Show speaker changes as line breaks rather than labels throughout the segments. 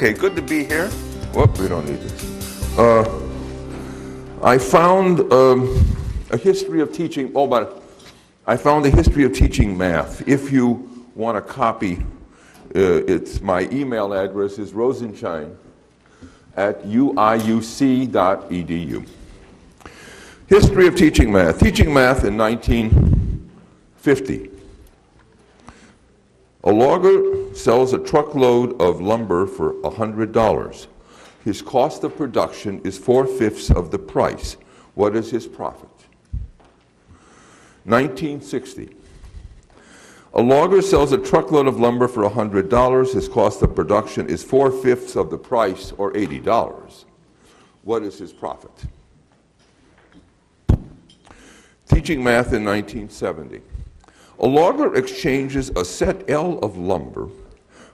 Okay, good to be here. Whoop, we don't need this. I found a history of teaching. Oh, but I found a history of teaching math. If you want a copy, it's my email address is rosenshine@uiuc.edu. History of teaching math. Teaching math in 1950. A logger sells a truckload of lumber for $100. His cost of production is 4/5 of the price. What is his profit? 1960. A logger sells a truckload of lumber for $100. His cost of production is 4/5 of the price, or $80. What is his profit? Teaching math in 1970. A logger exchanges a set L of lumber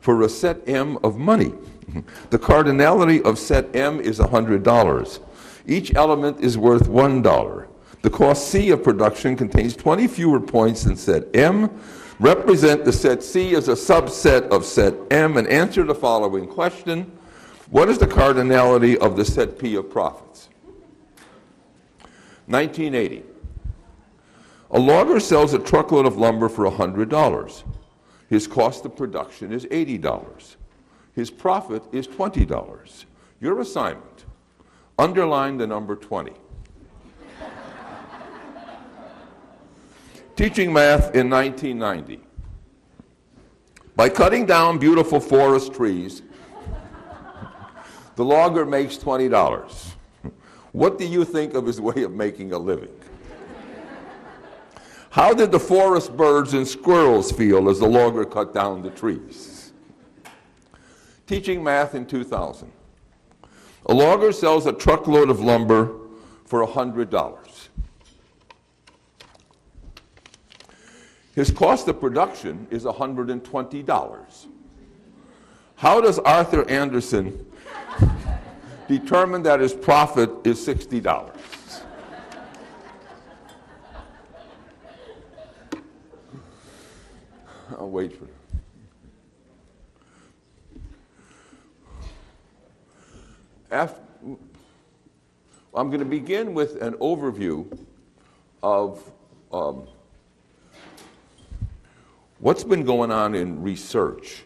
for a set M of money. The cardinality of set M is $100. Each element is worth $1. The cost C of production contains 20 fewer points than set M. Represent the set C as a subset of set M and answer the following question. What is the cardinality of the set P of profits? 1980. A logger sells a truckload of lumber for $100. His cost of production is $80. His profit is $20. Your assignment, underline the number 20. Teaching math in 1990. By cutting down beautiful forest trees, the logger makes $20. What do you think of his way of making a living? How did the forest birds and squirrels feel as the logger cut down the trees? Teaching math in 2000. A logger sells a truckload of lumber for $100. His cost of production is $120. How does Arthur Anderson determine that his profit is $60? I'll wait for it. I'm going to begin with an overview of what's been going on in research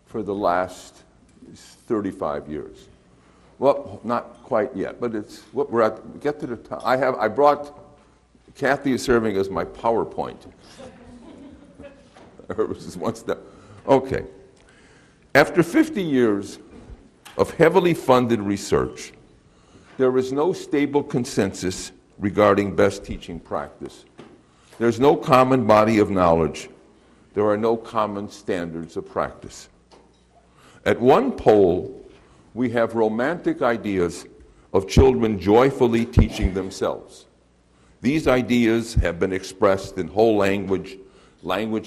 for the last 35 years. Well, not quite yet, but it's what we're at. Get to the top. I brought Kathy is serving as my PowerPoint. This is one step. Okay. After 50 years of heavily funded research, there is no stable consensus regarding best teaching practice. There's no common body of knowledge. There are no common standards of practice. At one pole, we have romantic ideas of children joyfully teaching themselves. These ideas have been expressed in whole language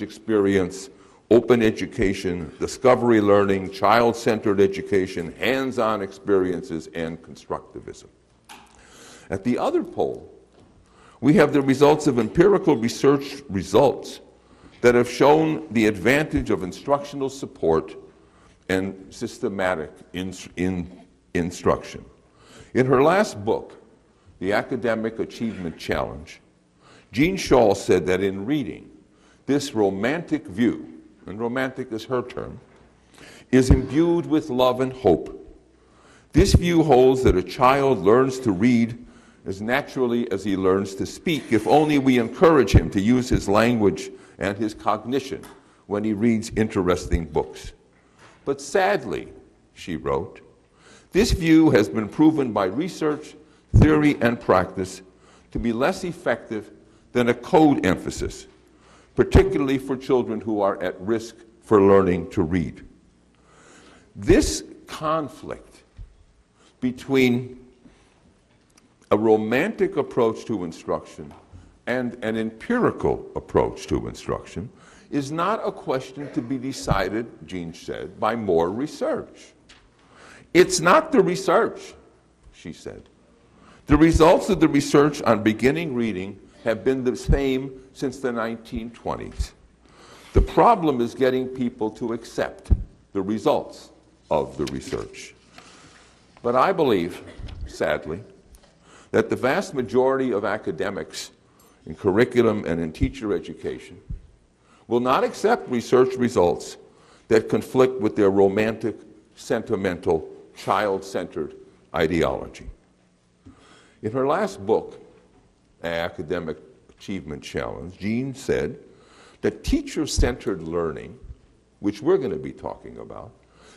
experience, open education, discovery learning, child-centered education, hands-on experiences, and constructivism. At the other pole, we have the results of empirical research results that have shown the advantage of instructional support and systematic instruction. In her last book, The Academic Achievement Challenge, Jean Shaw said that in reading, this romantic view, and romantic is her term, is imbued with love and hope. This view holds that a child learns to read as naturally as he learns to speak, if only we encourage him to use his language and his cognition when he reads interesting books. But sadly, she wrote, this view has been proven by research, theory, and practice to be less effective than a code emphasis, particularly for children who are at risk for learning to read. This conflict between a romantic approach to instruction and an empirical approach to instruction is not a question to be decided, Jean said, by more research. It's not the research, she said. The results of the research on beginning reading have been the same since the 1920s. The problem is getting people to accept the results. of the research. But I believe, sadly, that the vast majority of academics in curriculum and in teacher education will not accept research results that conflict with their romantic, sentimental, child-centered ideology. In her last book, Academic Achievement Challenge, Jean said that teacher-centered learning, which we're going to be talking about,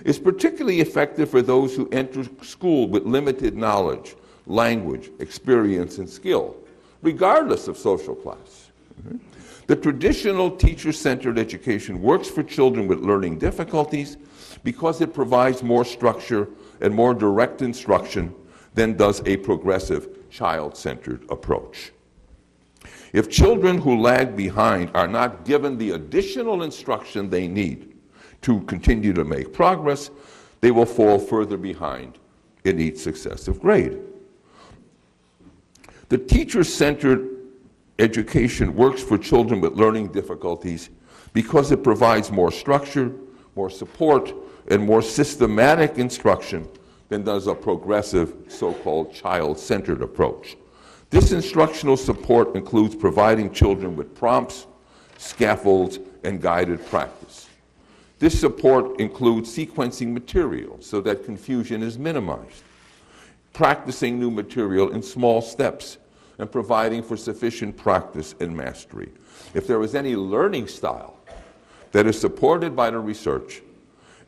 is particularly effective for those who enter school with limited knowledge, language, experience, and skill, regardless of social class. The traditional teacher-centered education works for children with learning difficulties because it provides more structure and more direct instruction than does a progressive child-centered approach. If children who lag behind are not given the additional instruction they need to continue to make progress, they will fall further behind in each successive grade. The teacher-centered education works for children with learning difficulties because it provides more structure, more support, and more systematic instruction than does a progressive, so-called child-centered approach. This instructional support includes providing children with prompts, scaffolds, and guided practice. This support includes sequencing material so that confusion is minimized, practicing new material in small steps, and providing for sufficient practice and mastery. If there is any learning style that is supported by the research,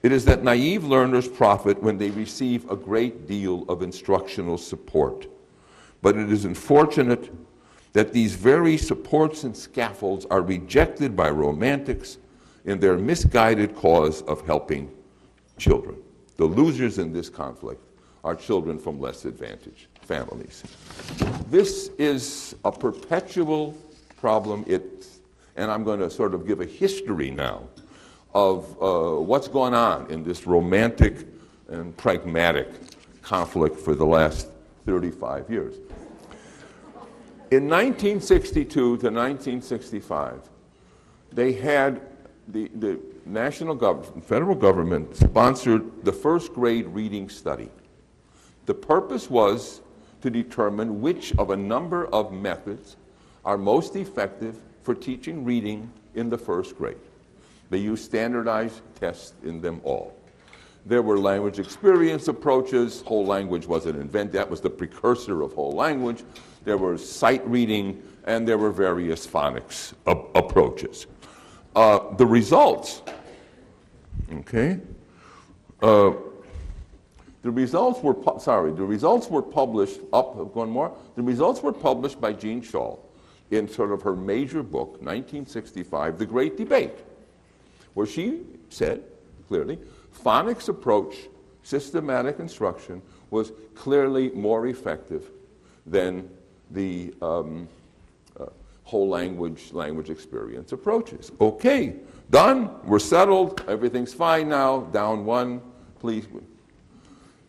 it is that naive learners profit when they receive a great deal of instructional support. But it is unfortunate that these very supports and scaffolds are rejected by romantics in their misguided cause of helping children. The losers in this conflict are children from less advantaged families. This is a perpetual problem, and I'm going to sort of give a history now of what's going on in this romantic and pragmatic conflict for the last 35 years. In 1962 to 1965, they had the national government, federal government sponsored the first grade reading study. The purpose was to determine which of a number of methods are most effective for teaching reading in the first grade. They used standardized tests in them all. There were language experience approaches. Whole language wasn't invented. That was the precursor of whole language. There was sight reading, and there were various phonics approaches. The results, okay, the results were published. The results were published by Jean Shaw in sort of her major book, 1965, The Great Debate, where she said clearly, phonics approach, systematic instruction, was clearly more effective than the whole language experience approaches. Okay, done, we're settled, everything's fine now, down one, please.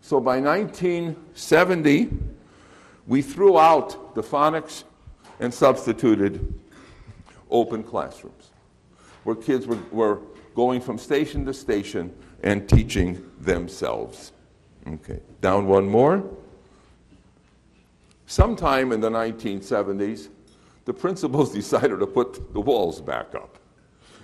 So by 1970, we threw out the phonics and substituted open classrooms, where kids were going from station to station and teaching themselves. Okay, down one more. Sometime in the 1970s, the principals decided to put the walls back up.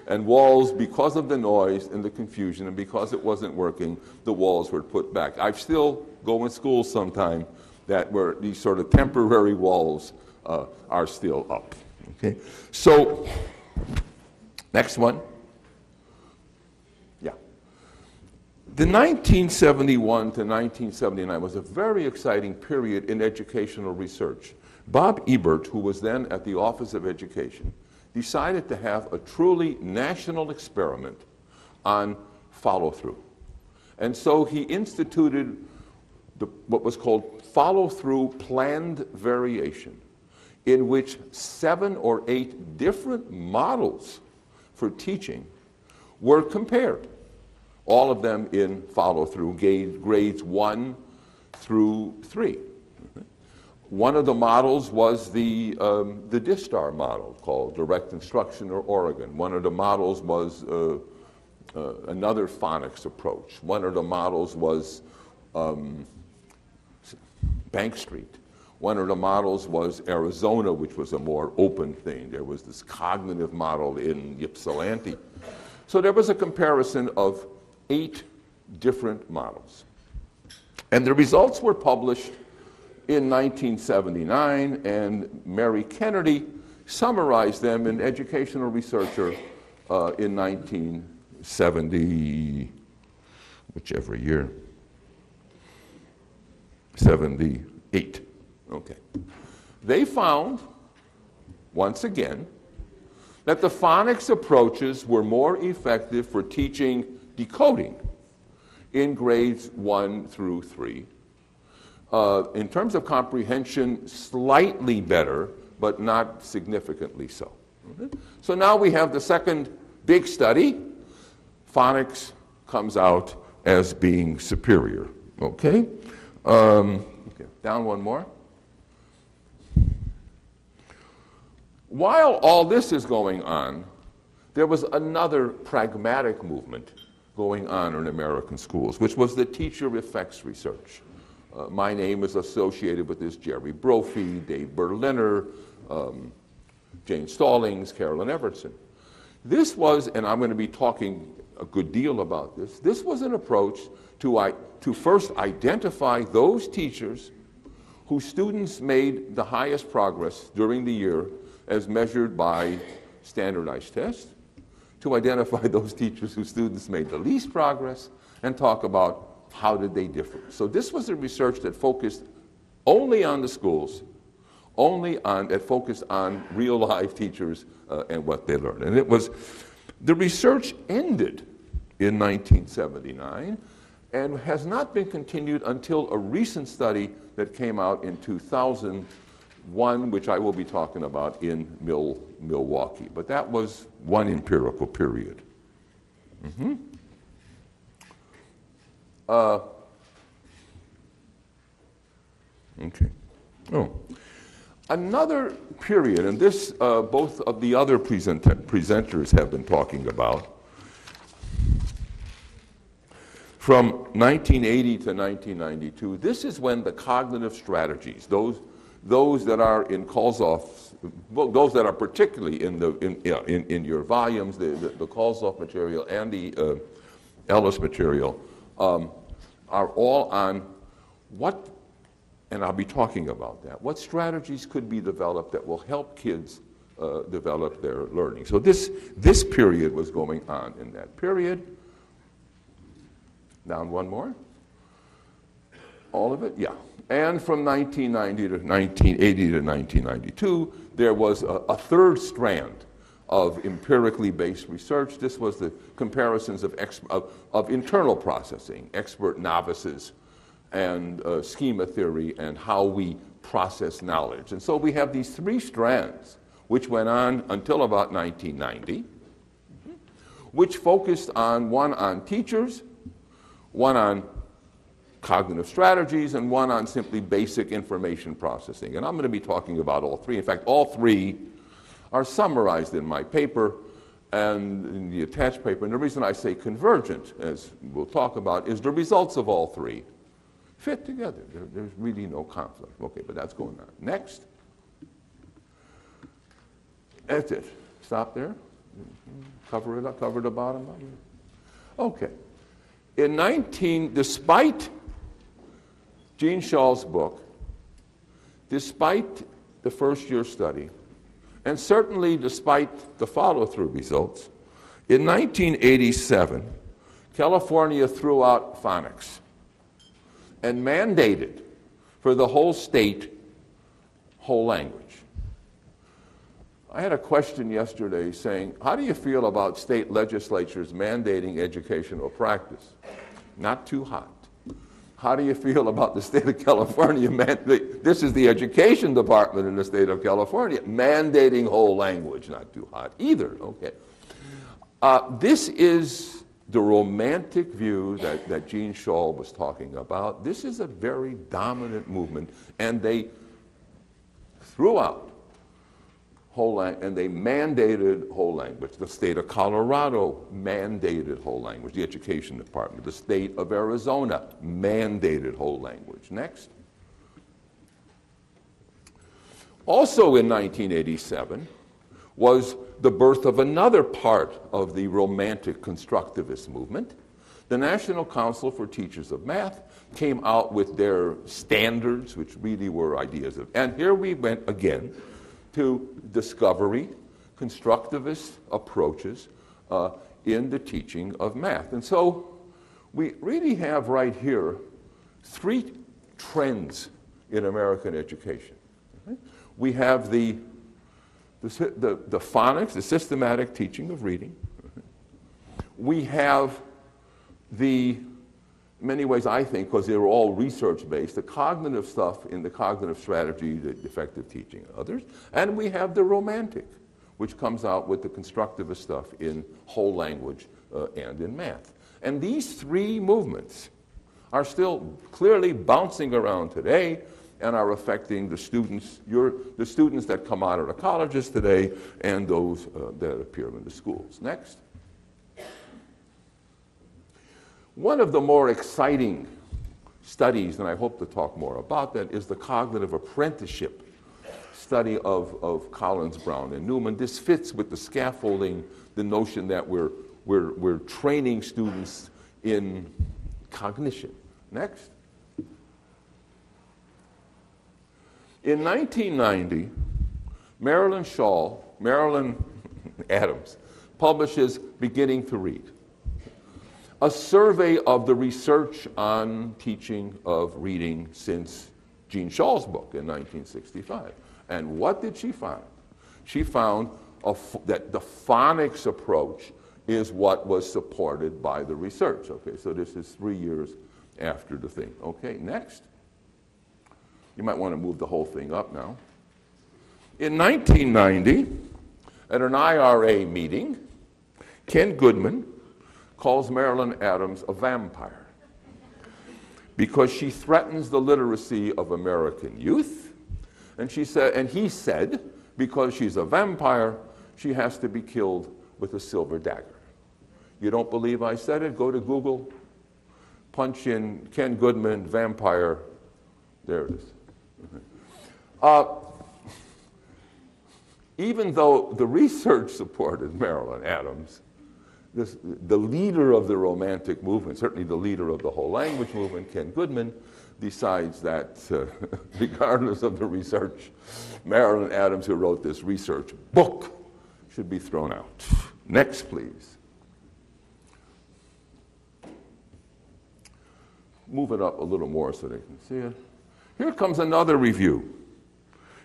And walls, because of the noise and the confusion and because it wasn't working, the walls were put back. I still go in school sometime that where these sort of temporary walls are still up. Okay, so next one. Yeah. The 1971 to 1979 was a very exciting period in educational research. Bob Ebert, who was then at the Office of Education, decided to have a truly national experiment on follow-through. And so he instituted what was called follow-through planned variation, in which 7 or 8 different models for teaching were compared, all of them in follow-through, grades 1 through 3. One of the models was the DISTAR model, called Direct Instruction or Oregon. One of the models was another phonics approach. One of the models was Bank Street. One of the models was Arizona, which was a more open thing. There was this cognitive model in Ypsilanti. So there was a comparison of 8 different models. And the results were published in 1979, and Mary Kennedy summarized them in Educational Researcher in 1970, whichever year, 78. Okay. They found, once again, that the phonics approaches were more effective for teaching decoding in grades 1 through 3. In terms of comprehension, slightly better, but not significantly so. Okay. So now we have the second big study. Phonics comes out as being superior. Okay? Okay. Down one more. While all this is going on, there was another pragmatic movement going on in American schools, which was the teacher effects research. My name is associated with this: Jerry Brophy, Dave Berliner, Jane Stallings, Carolyn Evertson. This was, and I'm going to be talking a good deal about this, this was an approach to first identify those teachers whose students made the highest progress during the year as measured by standardized tests, to identify those teachers whose students made the least progress, and talk about how did they differ. So this was a research that focused only on the schools, that focused on real life teachers and what they learned. And the research ended in 1979 and has not been continued until a recent study that came out in 2001, which I will be talking about in Milwaukee. But that was one empirical period. Mm-hmm. Okay. Oh. Another period, and this both of the other presenters have been talking about, from 1980 to 1992, this is when the cognitive strategies, those that are in Kolzoff's, well, those that are particularly in your volumes, the Kolzoff material and the Ellis material, are all on what, and I'll be talking about that, what strategies could be developed that will help kids develop their learning. So this period was going on in that period. Down one more. All of it? Yeah. And from 1990 to 1980 to 1992, there was a third strand of empirically based research. This was the comparisons of internal processing, expert novices, and schema theory, and how we process knowledge. And so we have these 3 strands, which went on until about 1990, which focused on one on teachers, one on cognitive strategies, and one on simply basic information processing. And I'm going to be talking about all 3. In fact, all 3 are summarized in my paper and in the attached paper. And the reason I say convergent, as we'll talk about, is the results of all 3 fit together. There's really no conflict. Okay, but that's going on. Next. That's it. Stop there. Cover it up, cover the bottom of it. Okay. Despite Gene Schall's book, despite the first year study, and certainly despite the follow-through results, in 1987, California threw out phonics and mandated for the whole state whole language. I had a question yesterday saying, how do you feel about state legislatures mandating educational practice? Not too hot. How do you feel about the state of California, this is the education department in the state of California, mandating whole language? Not too hot either, okay. This is the romantic view that Gene Schall was talking about. This is a very dominant movement, and they threw out and they mandated whole language. The state of Colorado mandated whole language. The education department. The state of Arizona mandated whole language. Next. Also in 1987 was the birth of another part of the Romantic constructivist movement. The National Council for Teachers of Math came out with their standards, which really were ideas of, and here we went again to discovery, constructivist approaches in the teaching of math. And so we really have right here three trends in American education. Okay? We have the phonics, the systematic teaching of reading. We have in many ways, I think, because they're all research-based, the cognitive stuff in the cognitive strategy, the effective teaching of others. And we have the romantic, which comes out with the constructivist stuff in whole language and in math. And these three movements are still clearly bouncing around today and are affecting the students, the students that come out of the colleges today and those that appear in the schools. Next. One of the more exciting studies, and I hope to talk more about that, is the cognitive apprenticeship study of Collins, Brown, and Newman. This fits with the scaffolding, the notion that we're training students in cognition. Next. In 1990, Marilyn Adams publishes Beginning to Read, a survey of the research on teaching of reading since Jean Shaw's book in 1965. And what did she find? She found that the phonics approach is what was supported by the research. Okay, so this is 3 years after the thing. Okay, next. You might want to move the whole thing up now. In 1990, at an IRA meeting, Ken Goodman calls Marilyn Adams a vampire because she threatens the literacy of American youth. And he said, because she's a vampire, she has to be killed with a silver dagger. You don't believe I said it? Go to Google, punch in Ken Goodman, vampire. There it is. Even though the research supported Marilyn Adams, the leader of the Romantic movement, certainly the leader of the whole language movement, Ken Goodman, decides that regardless of the research, Marilyn Adams, who wrote this research book, should be thrown out. Next, please. Move it up a little more so they can see it. Here comes another review.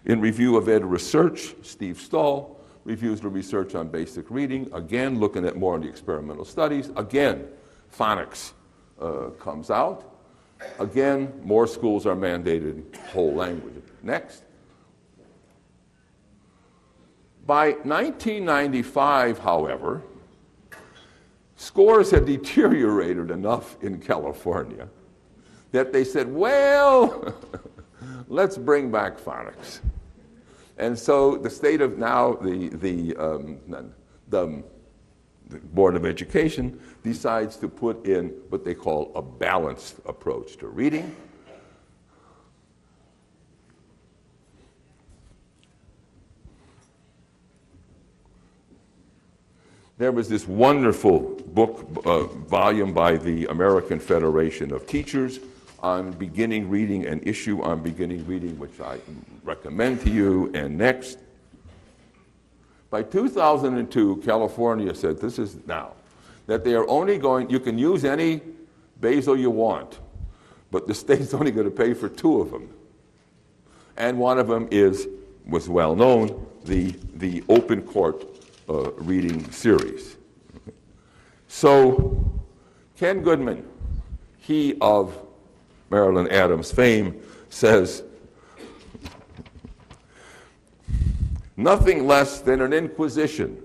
In Review of Ed Research, Steve Stahl reviews the research on basic reading, again looking at more of the experimental studies. Again, phonics comes out. Again, more schools are mandated whole language. Next. By 1995, however, scores had deteriorated enough in California that they said, well, let's bring back phonics. And so the state of now, the Board of Education decides to put in what they call a balanced approach to reading. There was this wonderful book, volume by the American Federation of Teachers on beginning reading, an issue on beginning reading, which I recommend to you. And next. By 2002, California said, this is now, that they are only going, you can use any basal you want, but the state's only going to pay for 2 of them. And one of them was well known, the open court reading series. So Ken Goodman, he of Marilyn Adams fame, says, nothing less than an inquisition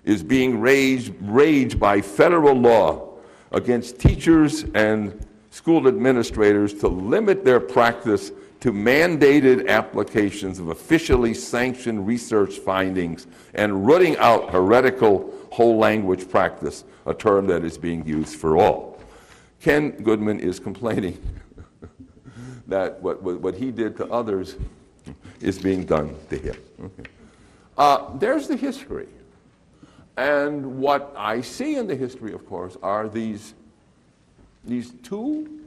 is being raged by federal law against teachers and school administrators to limit their practice to mandated applications of officially sanctioned research findings and rooting out heretical whole language practice, a term that is being used for all. Ken Goodman is complaining that what he did to others is being done to him. Okay. There's the history. And what I see in the history, of course, are these two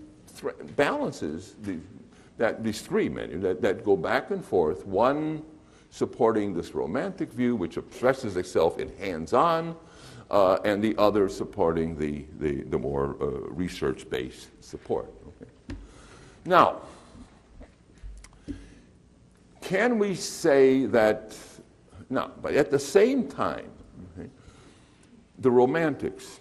balances, these three that go back and forth, one supporting this romantic view, which expresses itself in hands-on, and the other supporting the more research-based support. Okay. Now, can we say that, no, but at the same time, okay, the romantics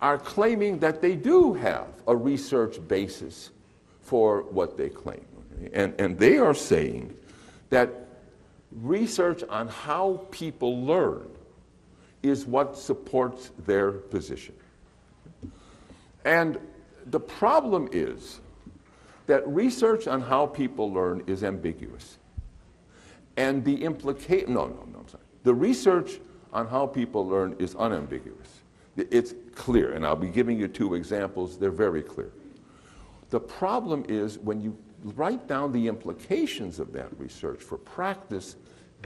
are claiming that they do have a research basis for what they claim. Okay? And they are saying that research on how people learn is what supports their position. And the problem is that research on how people learn is ambiguous. And the implication, I'm sorry. The research on how people learn is unambiguous. It's clear, and I'll be giving you two examples. They're very clear. The problem is when you write down the implications of that research for practice,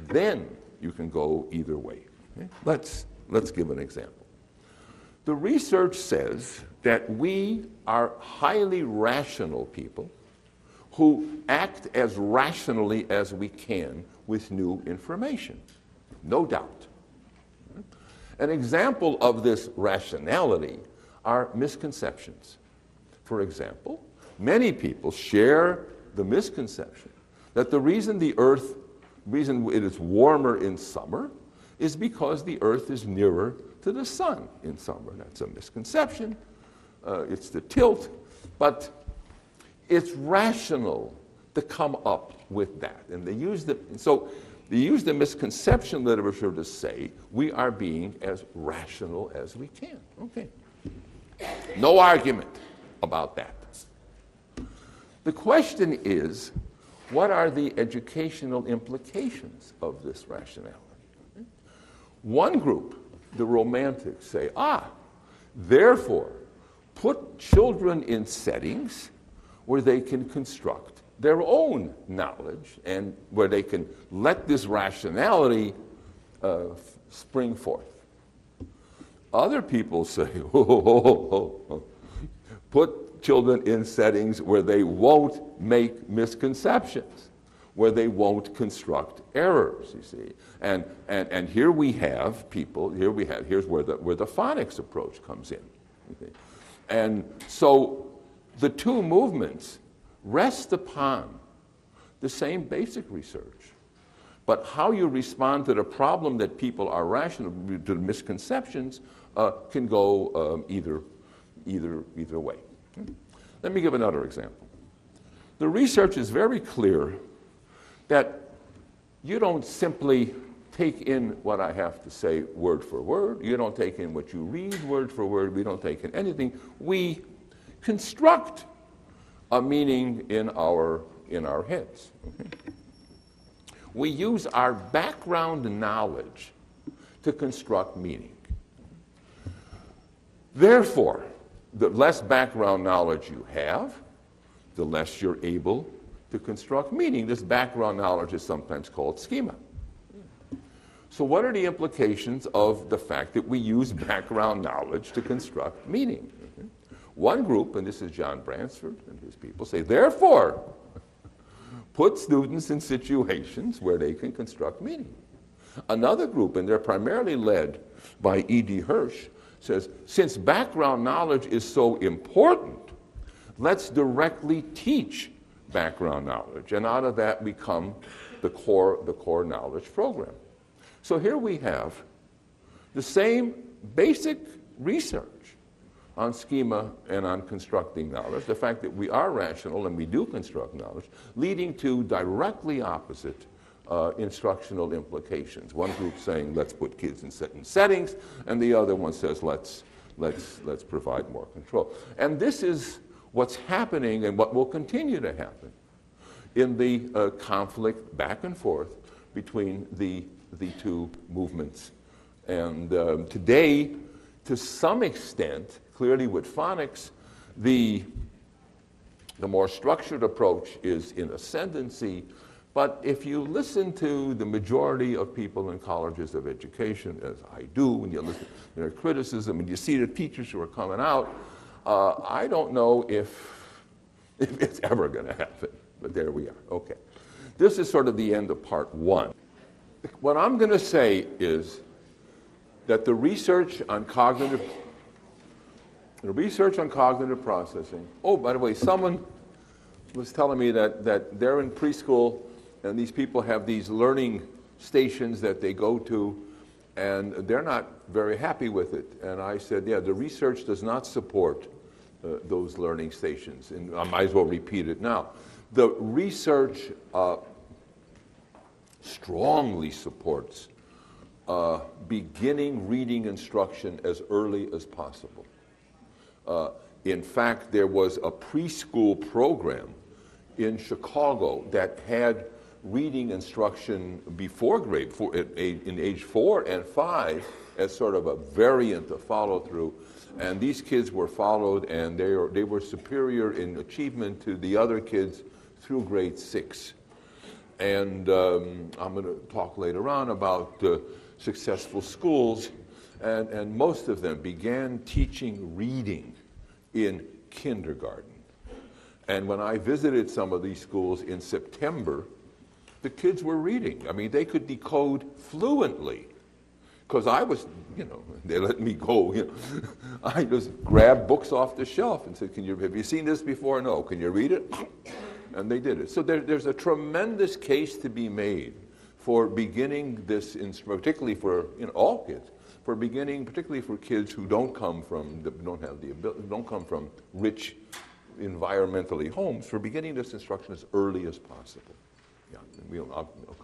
then you can go either way. Okay? Let's give an example. The research says that we are highly rational people who act as rationally as we can with new information. No doubt. An example of this rationality are misconceptions. For example, many people share the misconception that the reason it is warmer in summer is because the Earth is nearer to the sun in summer. That's a misconception. It's the tilt, but it's rational to come up with that. And they use the misconception literature to say we are being as rational as we can. Okay. No argument about that. The question is, what are the educational implications of this rationality? One group, the romantics, say, therefore, put children in settings where they can construct their own knowledge and where they can let this rationality spring forth. Other people say, put children in settings where they won't make misconceptions, where they won't construct errors, you see. And here we have people, here's where the phonics approach comes in. Okay? And so the two movements rest upon the same basic research. But how you respond to the problem that people are rational, to misconceptions, can go either way. Let me give another example. The research is very clear that you don't simply take in what I have to say word for word. You don't take in what you read word for word. We don't take in anything. We construct a meaning in our heads. Okay? We use our background knowledge to construct meaning. Therefore, the less background knowledge you have, the less you're able to construct meaning. This background knowledge is sometimes called schema. So what are the implications of the fact that we use background knowledge to construct meaning? One group, and this is John Bransford and his people, say, therefore, put students in situations where they can construct meaning. Another group, and they're primarily led by E.D. Hirsch, says, since background knowledge is so important, let's directly teach background knowledge. And out of that we come the core knowledge program. So here we have the same basic research on schema and on constructing knowledge, the fact that we are rational and we do construct knowledge, leading to directly opposite instructional implications. One group saying let's put kids in certain settings, and the other one says let's provide more control. And this is what's happening and what will continue to happen in the conflict back and forth between the two movements. And today, to some extent, clearly with phonics, the more structured approach is in ascendancy. But if you listen to the majority of people in colleges of education, as I do, and you listen to their criticism, and you see the teachers who are coming out, I don't know if it's ever going to happen. But there we are. Okay. This is sort of the end of part one. What I'm going to say is that the research on cognitive processing. Oh, by the way, someone was telling me that they're in preschool and these people have these learning stations that they go to and they're not very happy with it. And I said, yeah, the research does not support those learning stations. And I might as well repeat it now. The research strongly supports beginning reading instruction as early as possible. In fact, there was a preschool program in Chicago that had reading instruction before grade 4, in age 4 and 5, as sort of a variant of follow-through. And these kids were followed, and they were superior in achievement to the other kids through grade 6. And I'm going to talk later on about successful schools, and most of them began teaching reading in kindergarten. And when I visited some of these schools in September, the kids were reading. I mean, they could decode fluently. Because I was, they let me go. I just grabbed books off the shelf and said, have you seen this before? No. Can you read it? And they did it. So there's a tremendous case to be made for beginning this, particularly for all kids, for beginning, particularly for kids who don't come from rich environmentally homes, for beginning this instruction as early as possible. Yeah,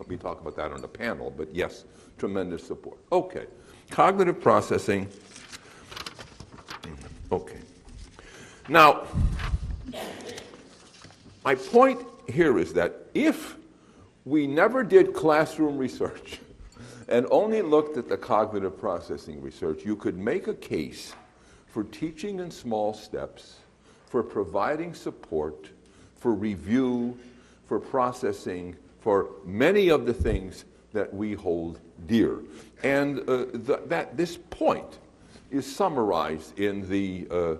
we talk about that on the panel, but yes, tremendous support. Okay, cognitive processing. Okay. Now, my point here is that if we never did classroom research and only looked at the cognitive processing research, you could make a case for teaching in small steps, for providing support, for review, for processing, for many of the things that we hold dear. And this point is summarized in the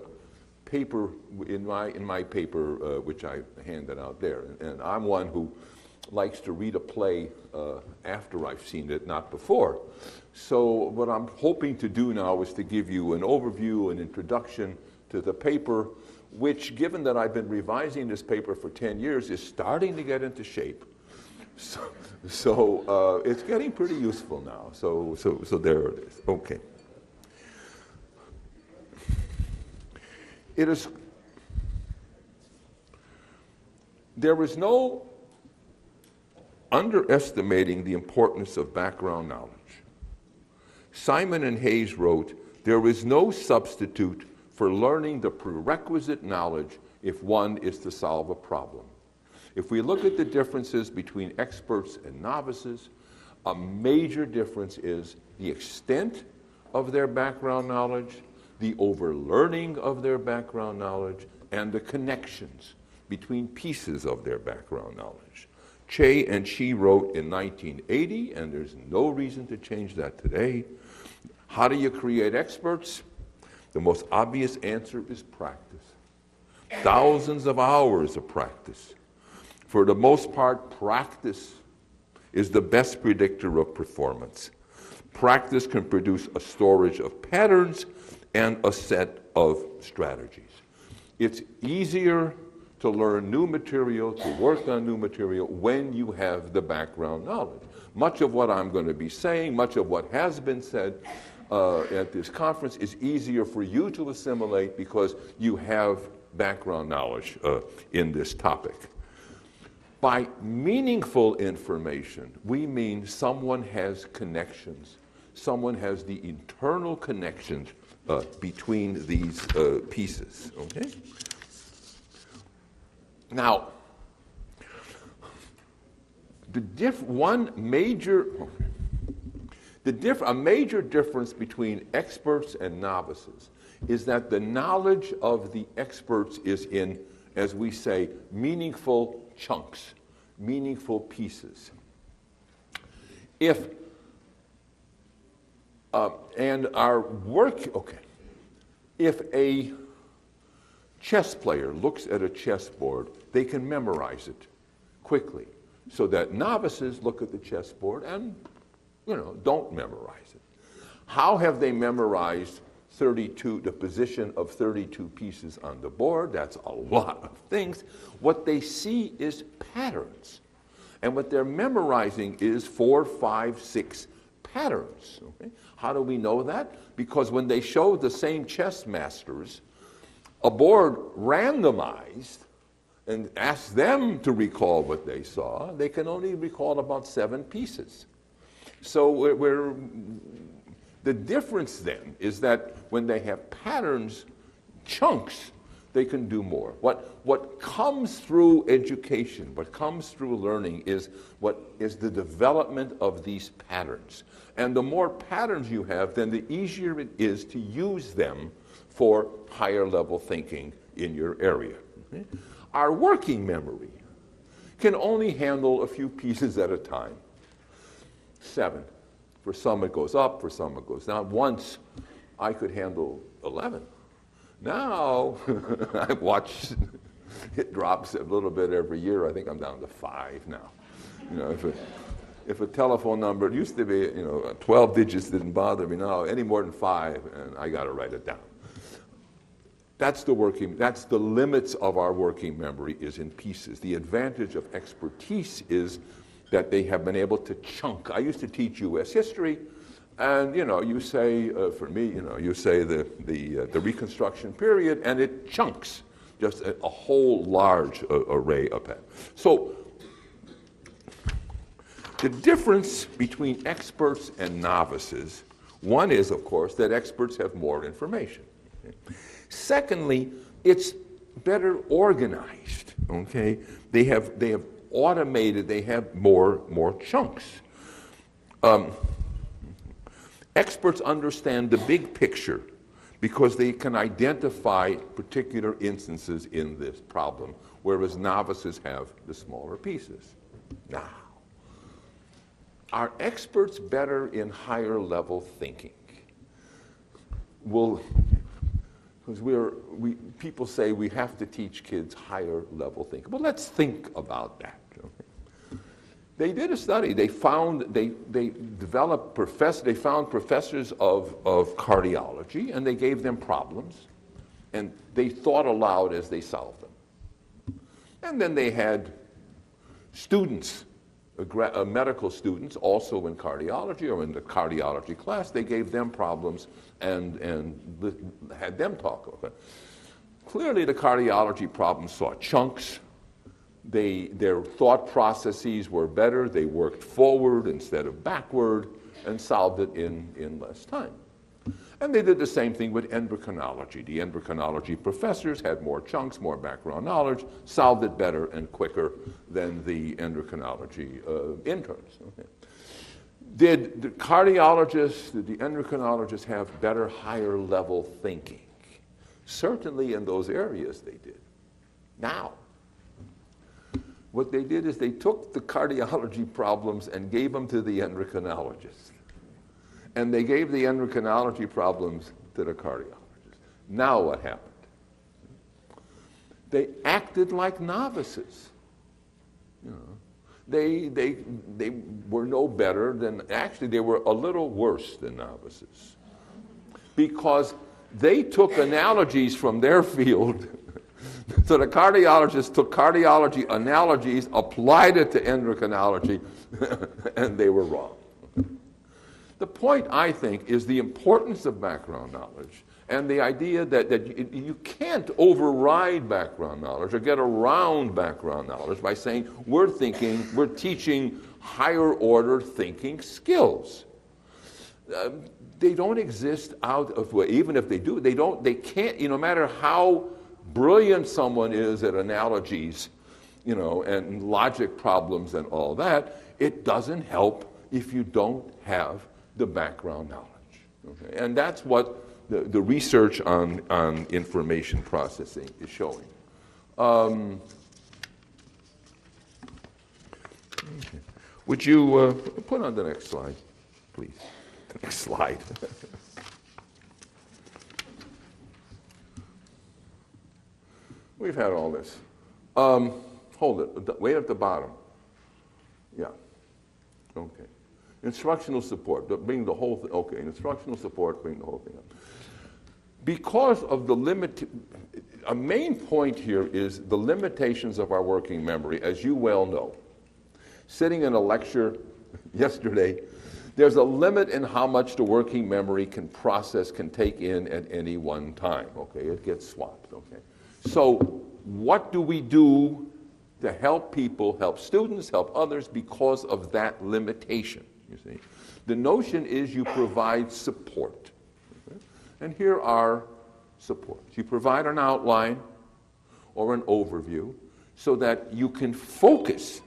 paper, in my paper, which I handed out there. And I'm one who likes to read a play after I've seen it, not before. So what I'm hoping to do now is to give you an overview, an introduction to the paper, which, given that I've been revising this paper for 10 years, is starting to get into shape. So it's getting pretty useful now. So there it is. Okay. There is no underestimating the importance of background knowledge. Simon and Hayes wrote, "There is no substitute for learning the prerequisite knowledge if one is to solve a problem." If we look at the differences between experts and novices, a major difference is the extent of their background knowledge, the overlearning of their background knowledge, and the connections between pieces of their background knowledge. Che and Shi wrote in 1980, and there's no reason to change that today. How do you create experts? The most obvious answer is practice. Thousands of hours of practice. For the most part, practice is the best predictor of performance. Practice can produce a storage of patterns and a set of strategies. It's easier to learn new material, to work on new material, when you have the background knowledge. Much of what I'm going to be saying, much of what has been said at this conference is easier for you to assimilate because you have background knowledge in this topic. By meaningful information, we mean someone has connections. Someone has the internal connections between these pieces, okay? Now, a major difference between experts and novices is that the knowledge of the experts is in, as we say, meaningful chunks, meaningful pieces. If a chess player looks at a chessboard, they can memorize it quickly, so that novices look at the chessboard and, don't memorize it. How have they memorized the position of 32 pieces on the board? That's a lot of things. What they see is patterns. And what they're memorizing is 4, 5, 6 patterns. Okay? How do we know that? Because when they show the same chess masters a board randomized and ask them to recall what they saw, they can only recall about 7 pieces. So the difference then is that when they have patterns, chunks, they can do more. What comes through education, what comes through learning is the development of these patterns. And the more patterns you have, then the easier it is to use them for higher level thinking in your area. Okay? Our working memory can only handle a few pieces at a time. 7. For some it goes up, for some it goes down. Once I could handle 11. Now I watch it drops a little bit every year. I think I'm down to 5 now. If a telephone number, it used to be 12 digits didn't bother me. Now any more than 5, and I got to write it down. That's the limits of our working memory is in pieces. The advantage of expertise is that they have been able to chunk. I used to teach U.S. history, and you say, for me, you say the Reconstruction period, and it chunks just a whole large array of that. So the difference between experts and novices, one is, of course, that experts have more information. Okay? Secondly, it's better organized. Okay, they have automated. They have more chunks. Experts understand the big picture because they can identify particular instances in this problem, whereas novices have the smaller pieces. Now, are experts better in higher level thinking? Because people say we have to teach kids higher level thinking. Well, let's think about that. Okay? They did a study. They found professors of cardiology, and they gave them problems, and they thought aloud as they solved them. And then they had students, medical students, also in cardiology or in the cardiology class. They gave them problems and had them talk about it. Clearly, the cardiology problems saw chunks. Their thought processes were better. They worked forward instead of backward and solved it in less time. And they did the same thing with endocrinology. The endocrinology professors had more chunks, more background knowledge, solved it better and quicker than the endocrinology interns. Okay. Did the cardiologists, did the endocrinologists have better, higher level thinking? Certainly in those areas they did. Now, what they did is they took the cardiology problems and gave them to the endocrinologists. And they gave the endocrinology problems to the cardiologists. Now what happened? They acted like novices. They were no better than, actually they were a little worse than novices. Because they took analogies from their field. So the cardiologists took cardiology analogies, applied it to endocrinology, and they were wrong. The point, I think, is the importance of background knowledge and the idea that you can't override background knowledge or get around background knowledge by saying we're teaching higher order thinking skills. They don't exist out of, even if they do, they can't, no matter how brilliant someone is at analogies, and logic problems and all that, it doesn't help if you don't have the background knowledge. Okay? And that's what the research on information processing is showing. Would you put on the next slide, please? The next slide. We've had all this. Hold it. Way at the bottom. Yeah. Okay. Instructional support. Bring the whole thing. Okay. Instructional support. Bring the whole thing up. Because of the a main point here is the limitations of our working memory, as you well know. Sitting in a lecture yesterday, there's a limit in how much the working memory can process, can take in at any one time. Okay, it gets swapped. Okay, so what do we do to help people, help students, help others because of that limitation? You see, the notion is you provide support, okay? And here are supports. You provide an outline or an overview so that you can focus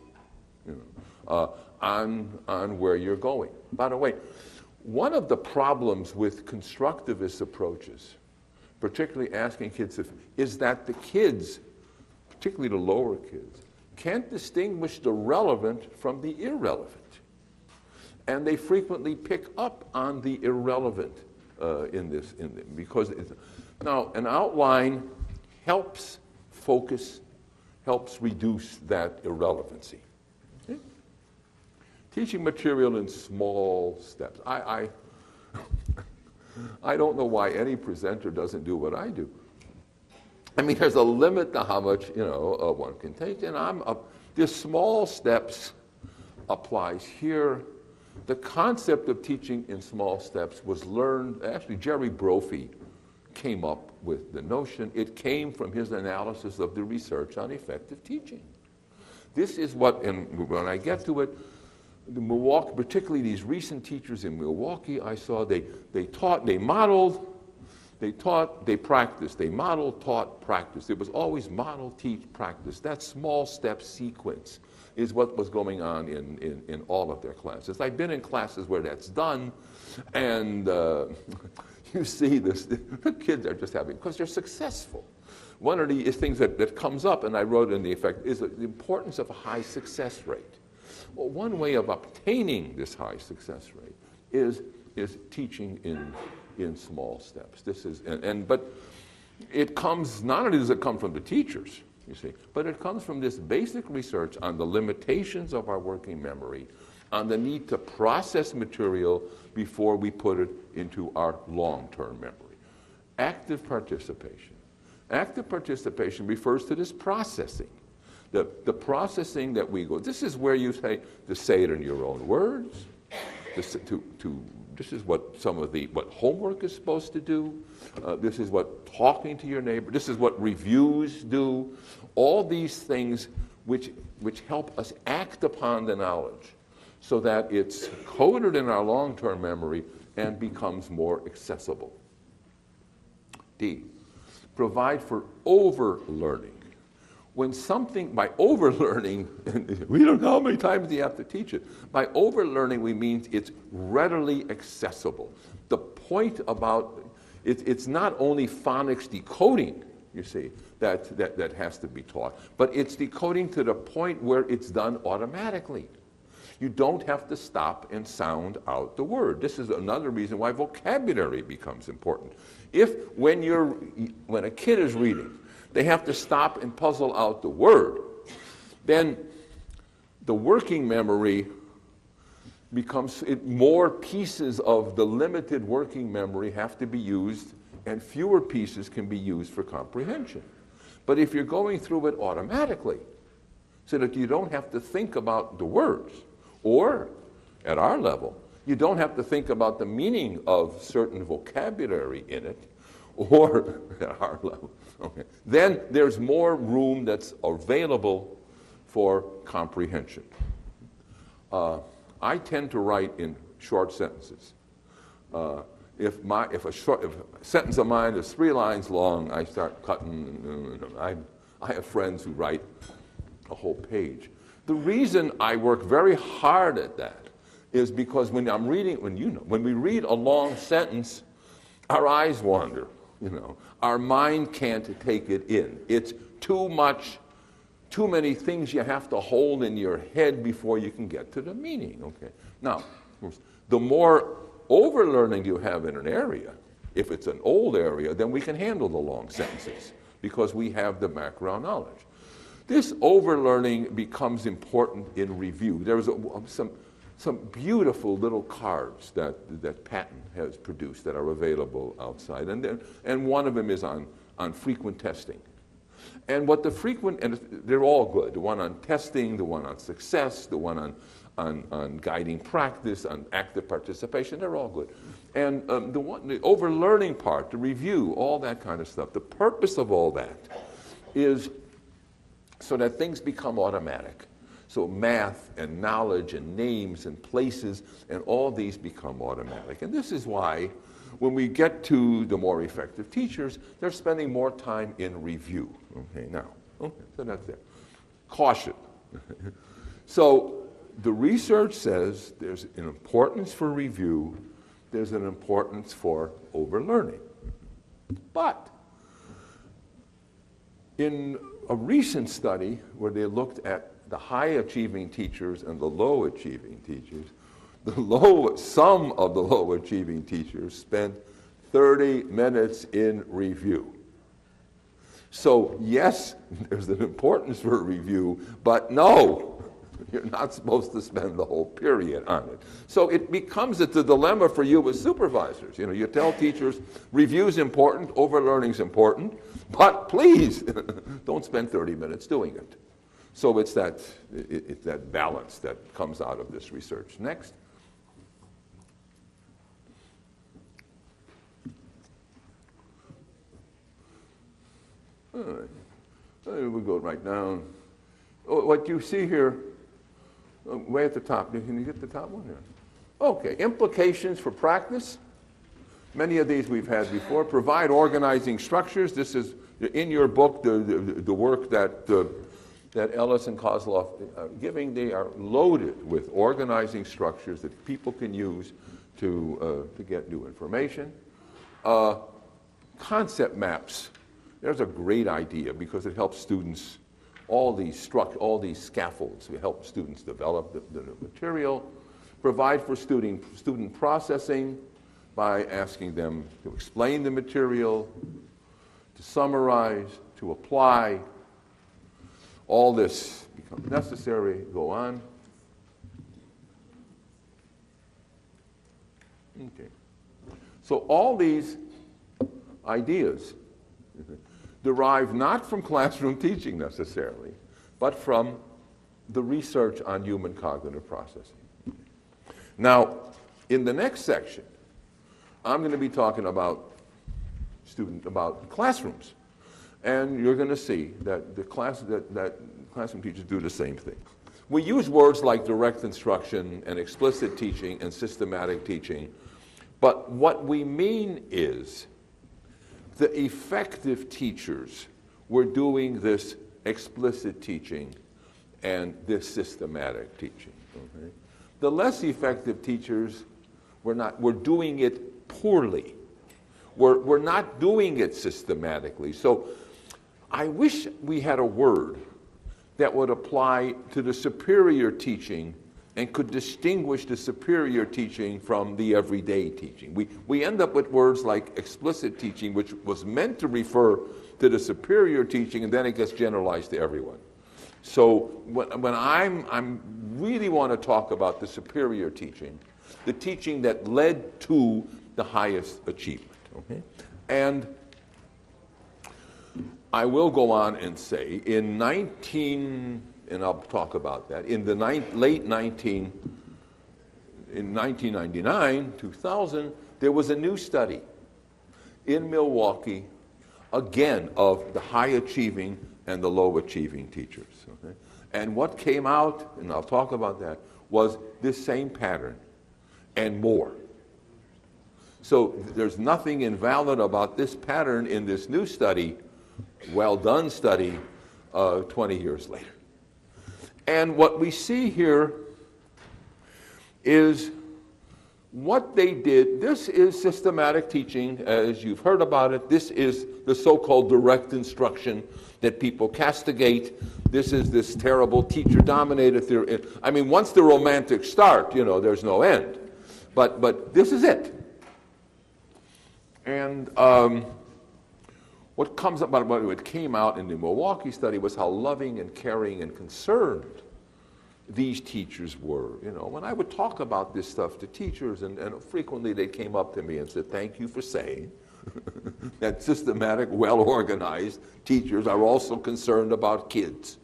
on where you're going. By the way, one of the problems with constructivist approaches, particularly asking kids, is that the kids, particularly the lower kids, can't distinguish the relevant from the irrelevant. And they frequently pick up on the irrelevant because now an outline helps focus, helps reduce that irrelevancy. Okay? Teaching material in small steps. I don't know why any presenter doesn't do what I do. I mean, there's a limit to how much one can take, and this small steps applies here. The concept of teaching in small steps was learned. Actually, Jerry Brophy came up with the notion. It came from his analysis of the research on effective teaching. This is what, and when I get to it, the Milwaukee, particularly these recent teachers in Milwaukee, I saw they taught, they modeled, they taught, they practiced. They modeled, taught, practiced. It was always model, teach, practice. That small step sequence is what was going on in all of their classes. I've been in classes where that's done, and you see this, the kids are just having, because they're successful. One of the things that comes up, and I wrote in the effect, is the importance of a high success rate. Well, one way of obtaining this high success rate is teaching in small steps. This is, but it comes, not only does it come from the teachers, you see, but it comes from this basic research on the limitations of our working memory, on the need to process material before we put it into our long-term memory. Active participation. Active participation refers to this processing. The processing that we go, this is where you say, to say it in your own words, this is what what homework is supposed to do. This is what talking to your neighbor, this is what reviews do. All these things which help us act upon the knowledge so that it's coded in our long-term memory and becomes more accessible. D, provide for over-learning. When something, by over-learning, we don't know how many times you have to teach it. By over-learning, we mean it's readily accessible. The point about, it's not only phonics decoding, you see, that has to be taught, but it's decoding to the point where it's done automatically. You don't have to stop and sound out the word. This is another reason why vocabulary becomes important. When a kid is reading, they have to stop and puzzle out the word, then the working memory becomes, more pieces of the limited working memory have to be used, and fewer pieces can be used for comprehension. But if you're going through it automatically, so that you don't have to think about the words, or at our level, you don't have to think about the meaning of certain vocabulary in it, or at our level, okay, then there's more room that's available for comprehension. I tend to write in short sentences. If a sentence of mine is 3 lines long, I start cutting. I have friends who write a whole page. The reason I work very hard at that is because when we read a long sentence, our eyes wander, Our mind can't take it in. It's too many things you have to hold in your head before you can get to the meaning, okay? Now, the more overlearning you have in an area, if it's an old area, then we can handle the long sentences because we have the background knowledge. This overlearning becomes important in review. There's some beautiful little cards that Patton has produced that are available outside, and one of them is on frequent testing. And they're all good. The one on testing, the one on success, the one on guiding practice, on active participation, they're all good. And the overlearning part, the review, all that kind of stuff. The purpose of all that is so that things become automatic. So math and knowledge and names and places and all these become automatic. And this is why when we get to the more effective teachers, they're spending more time in review. So that's it. Caution. So the research says there's an importance for review, there's an importance for overlearning. But in a recent study where they looked at the high-achieving teachers and the low-achieving teachers, some of the low-achieving teachers spent 30 minutes in review. So yes, there's an importance for review, but no, you're not supposed to spend the whole period on it. So it's a dilemma for you as supervisors. You tell teachers, review's important, overlearning's important, but please, don't spend 30 minutes doing it. So it's that balance that comes out of this research. Next. All right. We'll go right down. What you see here, way at the top. Can you get the top one here? Okay. Implications for practice. Many of these we've had before. Provide organizing structures. This is in your book, the work that Ellis and Kozloff are giving. They are loaded with organizing structures that people can use to get new information. Concept maps. There's a great idea because it helps students, all these scaffolds, help students develop the material. Provide for student processing by asking them to explain the material, to summarize, to apply. All this becomes necessary. Go on. Okay. So all these ideas derive not from classroom teaching necessarily, but from the research on human cognitive processing. Now, in the next section, I'm going to be talking about classrooms. And you're going to see that that classroom teachers do the same thing. We use words like direct instruction and explicit teaching and systematic teaching, but what we mean is the effective teachers were doing this explicit teaching and this systematic teaching. Okay? The less effective teachers were doing it poorly. We're not doing it systematically. So I wish we had a word that would apply to the superior teaching and could distinguish the superior teaching from the everyday teaching. We end up with words like explicit teaching, which was meant to refer to the superior teaching, and then it gets generalized to everyone. So when I'm really want to talk about the superior teaching, the teaching that led to the highest achievement. Okay? And I will go on and say, and I'll talk about that, in the late 1999, 2000, there was a new study in Milwaukee, again, of the high-achieving and the low-achieving teachers. Okay? And what came out, and I'll talk about that, was this same pattern and more. So there's nothing invalid about this pattern in this new study, well-done study, 20 years later. And what we see here is what they did. This is systematic teaching, as you've heard about it. This is the so-called direct instruction that people castigate. This is this terrible teacher-dominated theory. I mean, once the romantics start, there's no end. But this is it. And what comes up, what came out in the Milwaukee study was how loving and caring and concerned these teachers were. When I would talk about this stuff to teachers, and frequently they came up to me and said, "Thank you for saying that systematic, well-organized teachers are also concerned about kids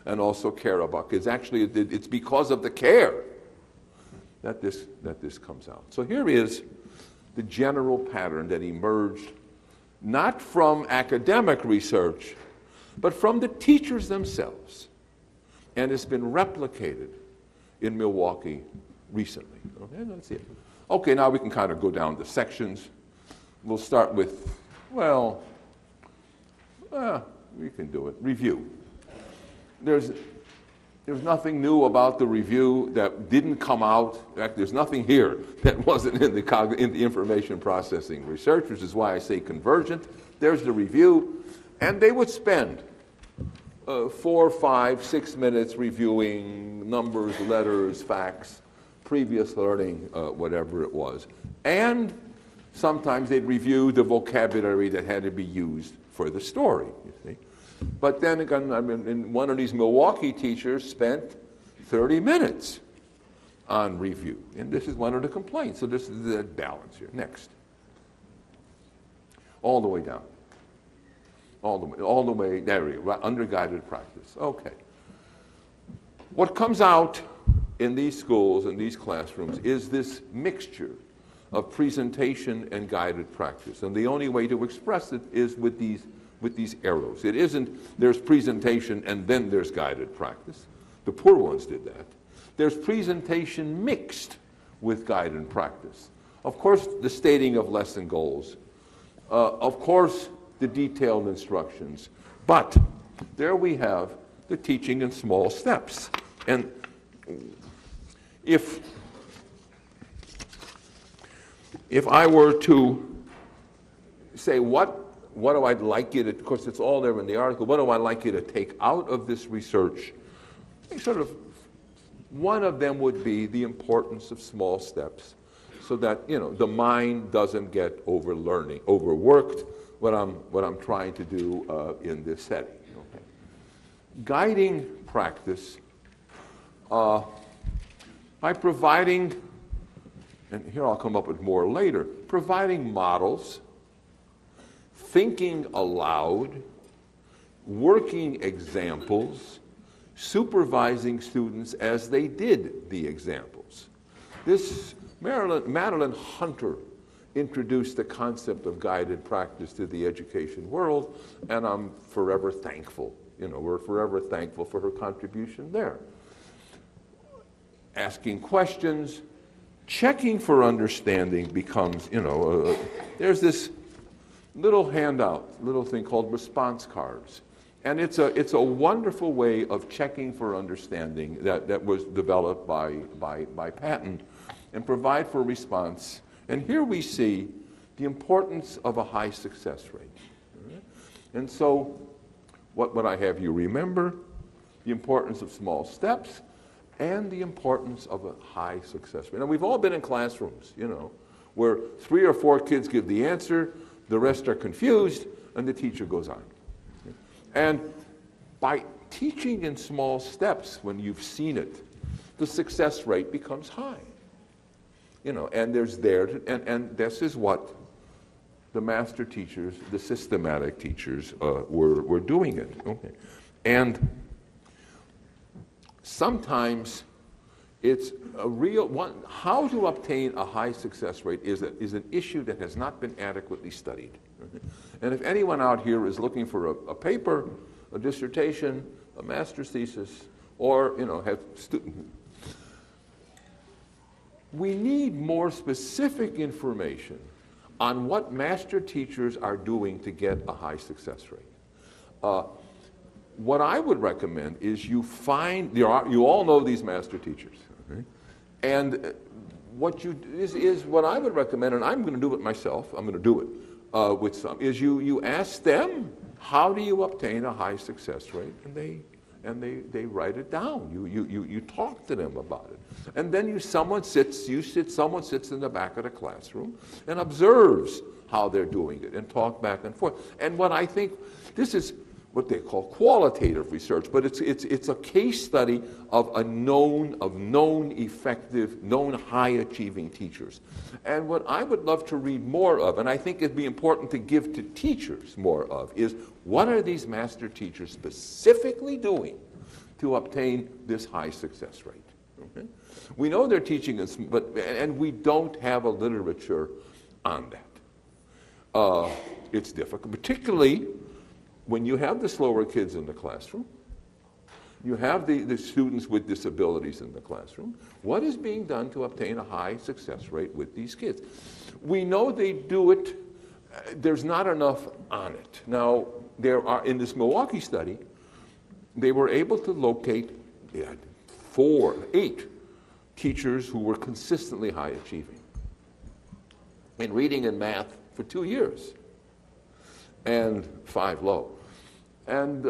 and also care about kids." Actually, it's because of the care that this comes out. So here is the general pattern that emerged not from academic research, but from the teachers themselves. And it's been replicated in Milwaukee recently. Okay, let's see it. Okay, now we can kind of go down the sections. We'll start with, we can do it. Review. There's nothing new about the review that didn't come out. In fact, there's nothing here that wasn't in the information processing research, which is why I say convergent. There's the review. And they would spend 4, 5, 6 minutes reviewing numbers, letters, facts, previous learning, whatever it was. And sometimes they'd review the vocabulary that had to be used for the story, you see. But then again, one of these Milwaukee teachers spent 30 minutes on review. And this is one of the complaints. So this is the balance here. Next. All the way down. All the way, there we go, under guided practice. Okay. What comes out in these schools, in these classrooms, is this mixture of presentation and guided practice. And the only way to express it is with these arrows. It isn't there's presentation and then there's guided practice. The poor ones did that. There's presentation mixed with guided practice. Of course, the stating of lesson goals. Of course, the detailed instructions. But there we have the teaching in small steps. And if I were to say what do I like you to, of course it's all there in the article, what do I like you to take out of this research? Sort of one of them would be the importance of small steps so that the mind doesn't get overworked, what I'm trying to do in this setting. Okay. Guiding practice by providing, and here I'll come up with more later, providing models, thinking aloud, working examples, supervising students as they did the examples. This Madeline Hunter introduced the concept of guided practice to the education world, and I'm forever thankful. We're forever thankful for her contribution there. Asking questions, checking for understanding becomes, there's this little handout, little thing called response cards. And it's a wonderful way of checking for understanding that was developed by Patton and provide for response. And here we see the importance of a high success rate. And so what would I have you remember? The importance of small steps and the importance of a high success rate. Now, we've all been in classrooms, where 3 or 4 kids give the answer, the rest are confused, and the teacher goes on. And by teaching in small steps, when you've seen it, the success rate becomes high. And there's and this is what the master teachers, the systematic teachers, were doing it. Okay. And sometimes it's a real one. How to obtain a high success rate is an issue that has not been adequately studied. And if anyone out here is looking for a paper, a dissertation, a master's thesis, or have we need more specific information on what master teachers are doing to get a high success rate. what I would recommend is you find, you all know these master teachers, okay? And what I would recommend, and I'm going to do it myself, I'm going to do it with some, is you ask them, how do you obtain a high success rate? And they write it down. You talk to them about it. And then someone sits in the back of the classroom and observes how they're doing it and talk back and forth. And what I think, this is what they call qualitative research, but it's a case study of known effective, known high achieving teachers. And what I would love to read more of, and I think it'd be important to give to teachers more of, is what are these master teachers specifically doing to obtain this high success rate? Okay? We know they're teaching us, and we don't have a literature on that. It's difficult, particularly when you have the slower kids in the classroom, you have the students with disabilities in the classroom. What is being done to obtain a high success rate with these kids? We know they do it. There's not enough on it. Now, in this Milwaukee study, they were able to locate 8 teachers who were consistently high achieving in reading and math for 2 years, and 5 low. And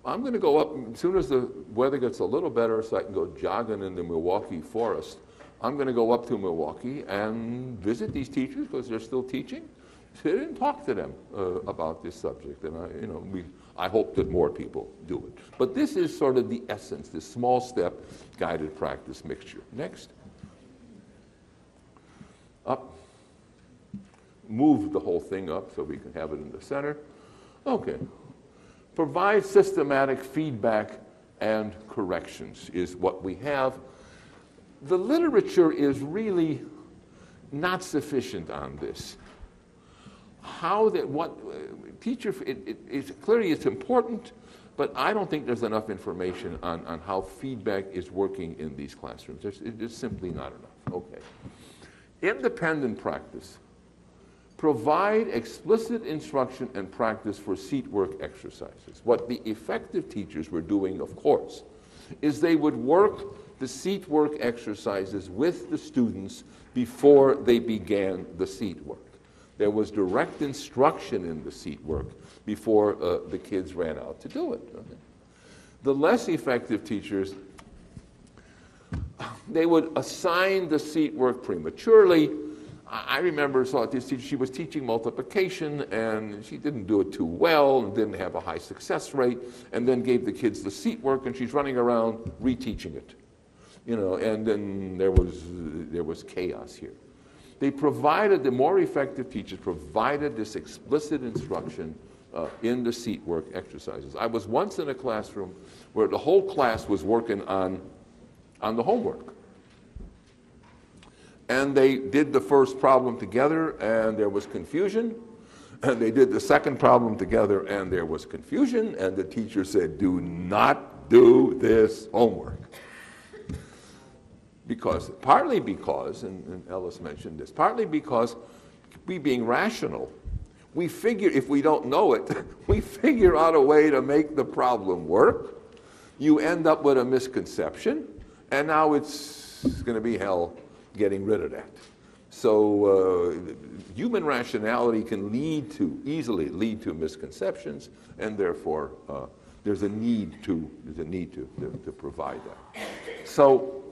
I'm going to go up, as soon as the weather gets a little better so I can go jogging in the Milwaukee forest, I'm going to go up to Milwaukee and visit these teachers because they're still teaching. Sit and talk to them about this subject. And I hope that more people do it. But this is sort of the essence, this small step guided practice mixture. Next. Up. Move the whole thing up so we can have it in the center. Okay. Provide systematic feedback and corrections is what we have. The literature is really not sufficient on this. Clearly it's important, but I don't think there's enough information on how feedback is working in these classrooms. It's simply not enough. Okay. Independent practice. Provide explicit instruction and practice for seat work exercises. What the effective teachers were doing, of course, is they would work the seat work exercises with the students before they began the seat work. There was direct instruction in the seat work before the kids ran out to do it. Okay? The less effective teachers, they would assign the seat work prematurely. I remember saw this teacher, she was teaching multiplication and she didn't do it too well and didn't have a high success rate, and then gave the kids the seat work and she's running around reteaching it. And then there was chaos here. The more effective teachers provided this explicit instruction in the seat work exercises. I was once in a classroom where the whole class was working on the homework. And they did the first problem together, and there was confusion. And they did the second problem together, and there was confusion. And the teacher said, "Do not do this homework." Partly because, and Ellis mentioned this, partly because we being rational, we figure if we don't know it, we figure out a way to make the problem work. You end up with a misconception, and now it's going to be hell getting rid of that. So human rationality can easily lead to misconceptions, and therefore there's a need to provide that. So,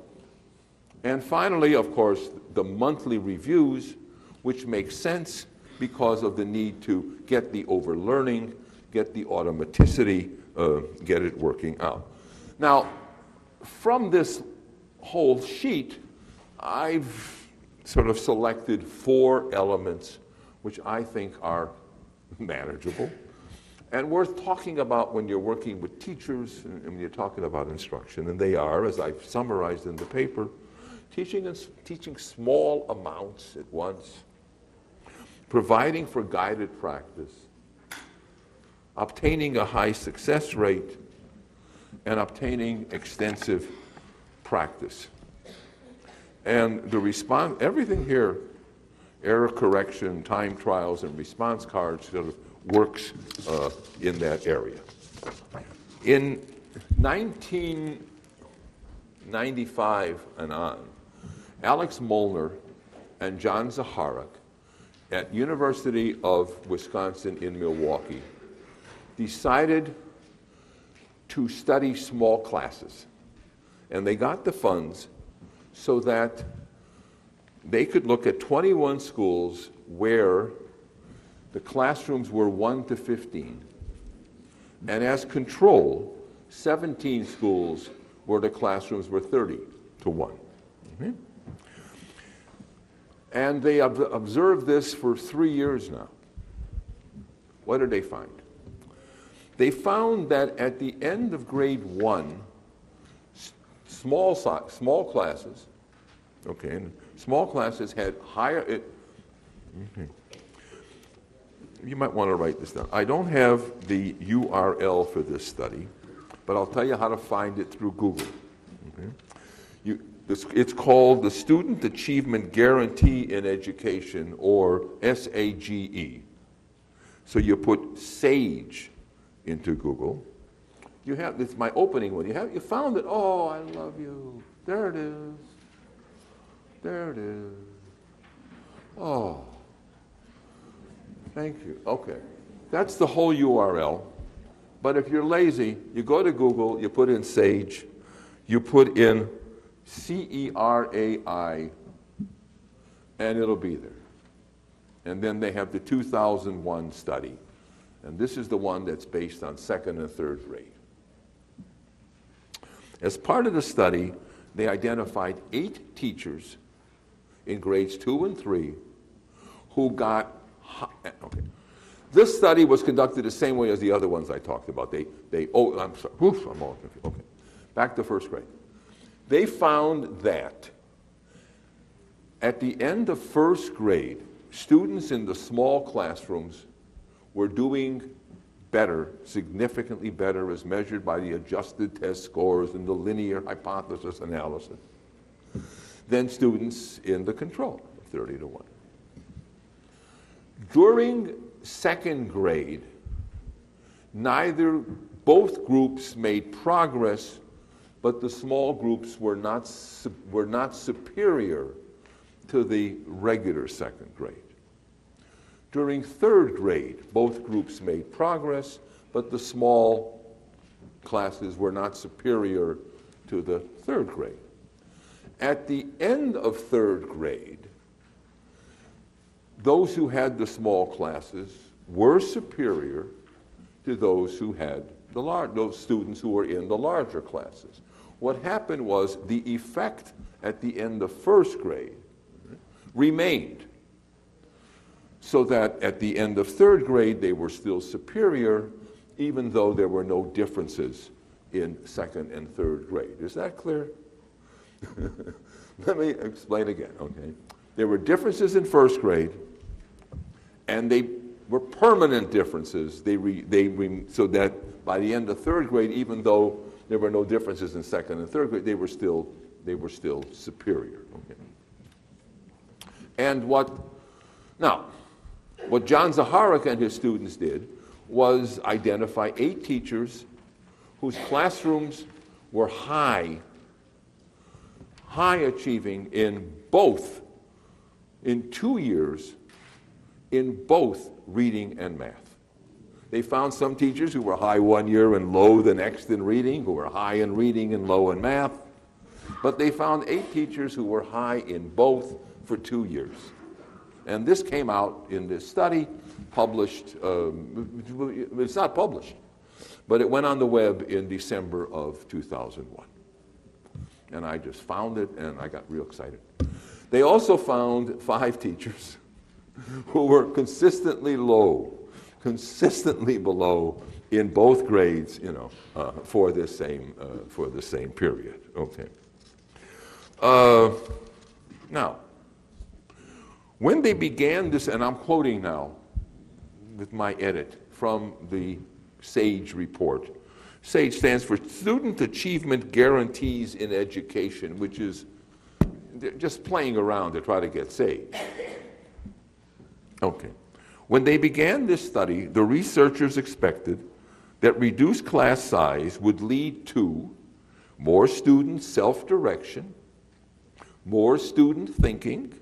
and finally, of course, the monthly reviews, which make sense because of the need to get the overlearning, get the automaticity, get it working out. Now, from this whole sheet, I've sort of selected 4 elements which I think are manageable and worth talking about when you're working with teachers and when you're talking about instruction. And they are, as I've summarized in the paper, teaching small amounts at once, providing for guided practice, obtaining a high success rate, and obtaining extensive practice. And the response, everything here, error correction, time trials, and response cards sort of works in that area. In 1995 and on, Alex Molnar and John Zaharak at University of Wisconsin in Milwaukee decided to study small classes. And they got the funds so that they could look at 21 schools where the classrooms were 1 to 15. And as control, 17 schools where the classrooms were 30 to 1. Mm-hmm. And they observed this for 3 years now. What did they find? They found that at the end of grade 1, small classes, okay, and small classes had higher, you might want to write this down. I don't have the URL for this study, but I'll tell you how to find it through Google. Okay? It's called the Student Achievement Guarantee in Education, or SAGE. So you put SAGE into Google. You have, this is my opening one. You found it. Oh, I love you. There it is. There it is. Oh, thank you. Okay. That's the whole URL. But if you're lazy, you go to Google, you put in SAGE, you put in CERAI, and it'll be there. And then they have the 2001 study. And this is the one that's based on 2nd and 3rd grade. As part of the study, they identified 8 teachers in grades 2 and 3 who got, okay. This study was conducted the same way as the other ones I talked about. Oh, I'm sorry, oof, I'm all confused. Okay, back to 1st grade. They found that at the end of 1st grade, students in the small classrooms were doing better, significantly better, as measured by the adjusted test scores and the linear hypothesis analysis, than students in the control, 30 to 1. During 2nd grade, both groups made progress, but the small groups were not superior to the regular 2nd grade. During 3rd grade, both groups made progress, but the small classes were not superior to the 3rd grade. At the end of 3rd grade, those who had the small classes were superior to those who had those students who were in the larger classes. What happened was the effect at the end of 1st grade remained, so that at the end of 3rd grade they were still superior, even though there were no differences in 2nd and 3rd grade. Is that clear? Let me explain again, okay? There were differences in 1st grade, and they were permanent differences. So that by the end of 3rd grade, even though there were no differences in 2nd and 3rd grade, they were still superior. Okay? And what John Zaharak and his students did was identify 8 teachers whose classrooms were high achieving in 2 years, in both reading and math. They found some teachers who were high 1 year and low the next in reading, who were high in reading and low in math. But they found 8 teachers who were high in both for 2 years. And this came out in this study, published, it's not published, but it went on the web in December of 2001. And I just found it, and I got real excited. They also found 5 teachers who were consistently below in both grades, for the same period. Okay. Now, when they began this, and I'm quoting now with my edit from the SAGE report. SAGE stands for Student Achievement Guarantees in Education, which is just playing around to try to get SAGE. Okay. When they began this study, the researchers expected that reduced class size would lead to more student self-direction, more student thinking,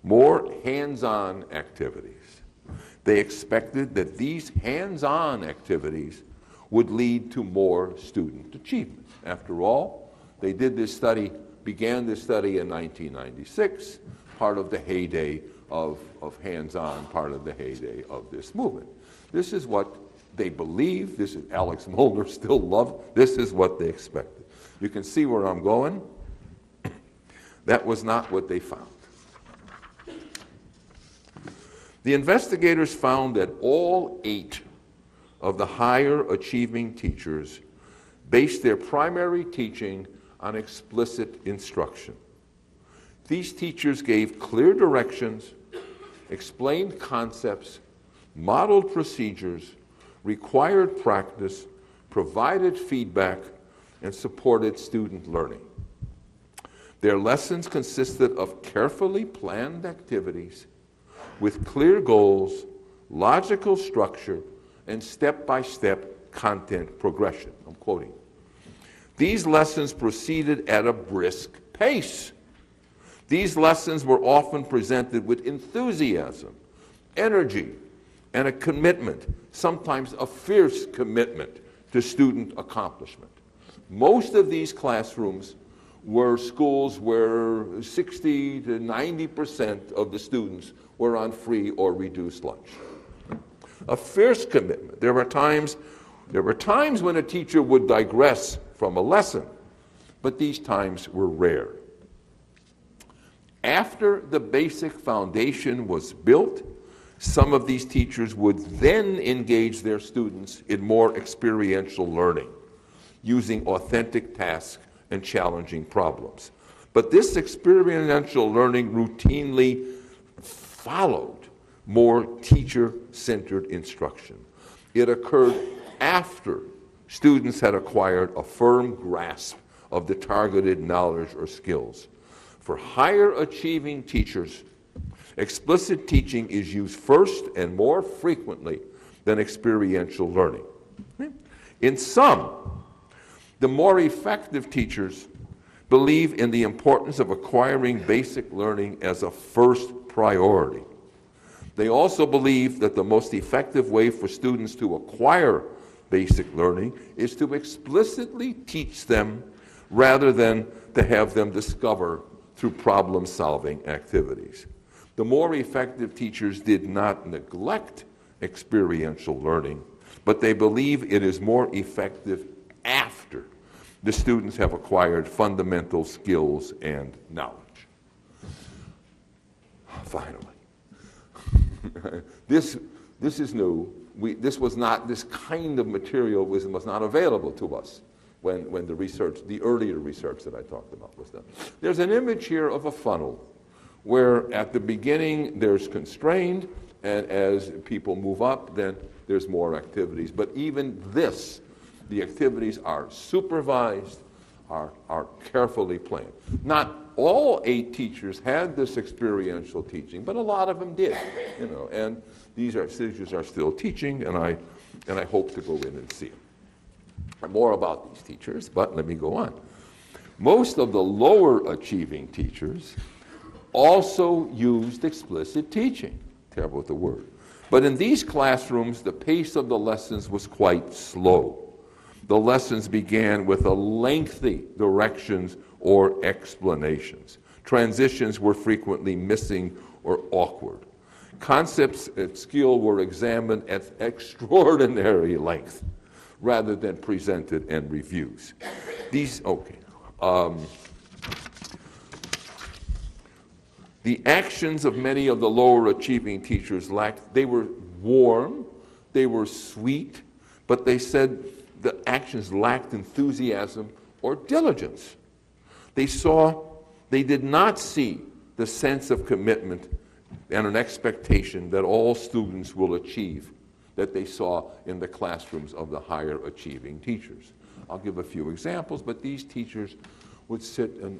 more hands-on activities. They expected that these hands-on activities would lead to more student achievement. After all, they did this study, began this study in 1996, part of the heyday of hands-on, part of the heyday of this movement. This is what they believe. This is Alex Molnar still loved. This is what they expected. You can see where I'm going. That was not what they found. The investigators found that all 8 of the higher achieving teachers based their primary teaching on explicit instruction. These teachers gave clear directions, explained concepts, modeled procedures, required practice, provided feedback, and supported student learning. Their lessons consisted of carefully planned activities with clear goals, logical structure, and step-by-step content progression. I'm quoting. These lessons proceeded at a brisk pace. These lessons were often presented with enthusiasm, energy, and a commitment, sometimes a fierce commitment to student accomplishment. Most of these classrooms were schools where 60 to 90% of the students were on free or reduced lunch. A fierce commitment. There were times when a teacher would digress from a lesson, but these times were rare. After the basic foundation was built, some of these teachers would then engage their students in more experiential learning, using authentic tasks and challenging problems. But this experiential learning routinely followed more teacher-centered instruction. It occurred after students had acquired a firm grasp of the targeted knowledge or skills. For higher achieving teachers, explicit teaching is used first and more frequently than experiential learning. In sum, the more effective teachers believe in the importance of acquiring basic learning as a first priority. They also believe that the most effective way for students to acquire basic learning is to explicitly teach them rather than to have them discover through problem-solving activities. The more effective teachers did not neglect experiential learning, but they believe it is more effective after the students have acquired fundamental skills and knowledge. Finally, this is new. This kind of material was not available to us when the research, the earlier research that I talked about was done. There's an image here of a funnel where at the beginning there's constrained, and as people move up, then there's more activities. But even this, the activities are supervised, are carefully planned. Not all 8 teachers had this experiential teaching, but a lot of them did, and these teachers are still teaching, and I hope to go in and see them. More about these teachers, but let me go on. Most of the lower achieving teachers also used explicit teaching. Terrible with the word. But in these classrooms, the pace of the lessons was quite slow. The lessons began with a lengthy directions or explanations. Transitions were frequently missing or awkward. Concepts and skill were examined at extraordinary length rather than presented in reviews. The actions of many of the lower achieving teachers they were warm, they were sweet, but they said the actions lacked enthusiasm or diligence. They did not see the sense of commitment and an expectation that all students will achieve that they saw in the classrooms of the higher achieving teachers. I'll give a few examples, but these teachers would sit and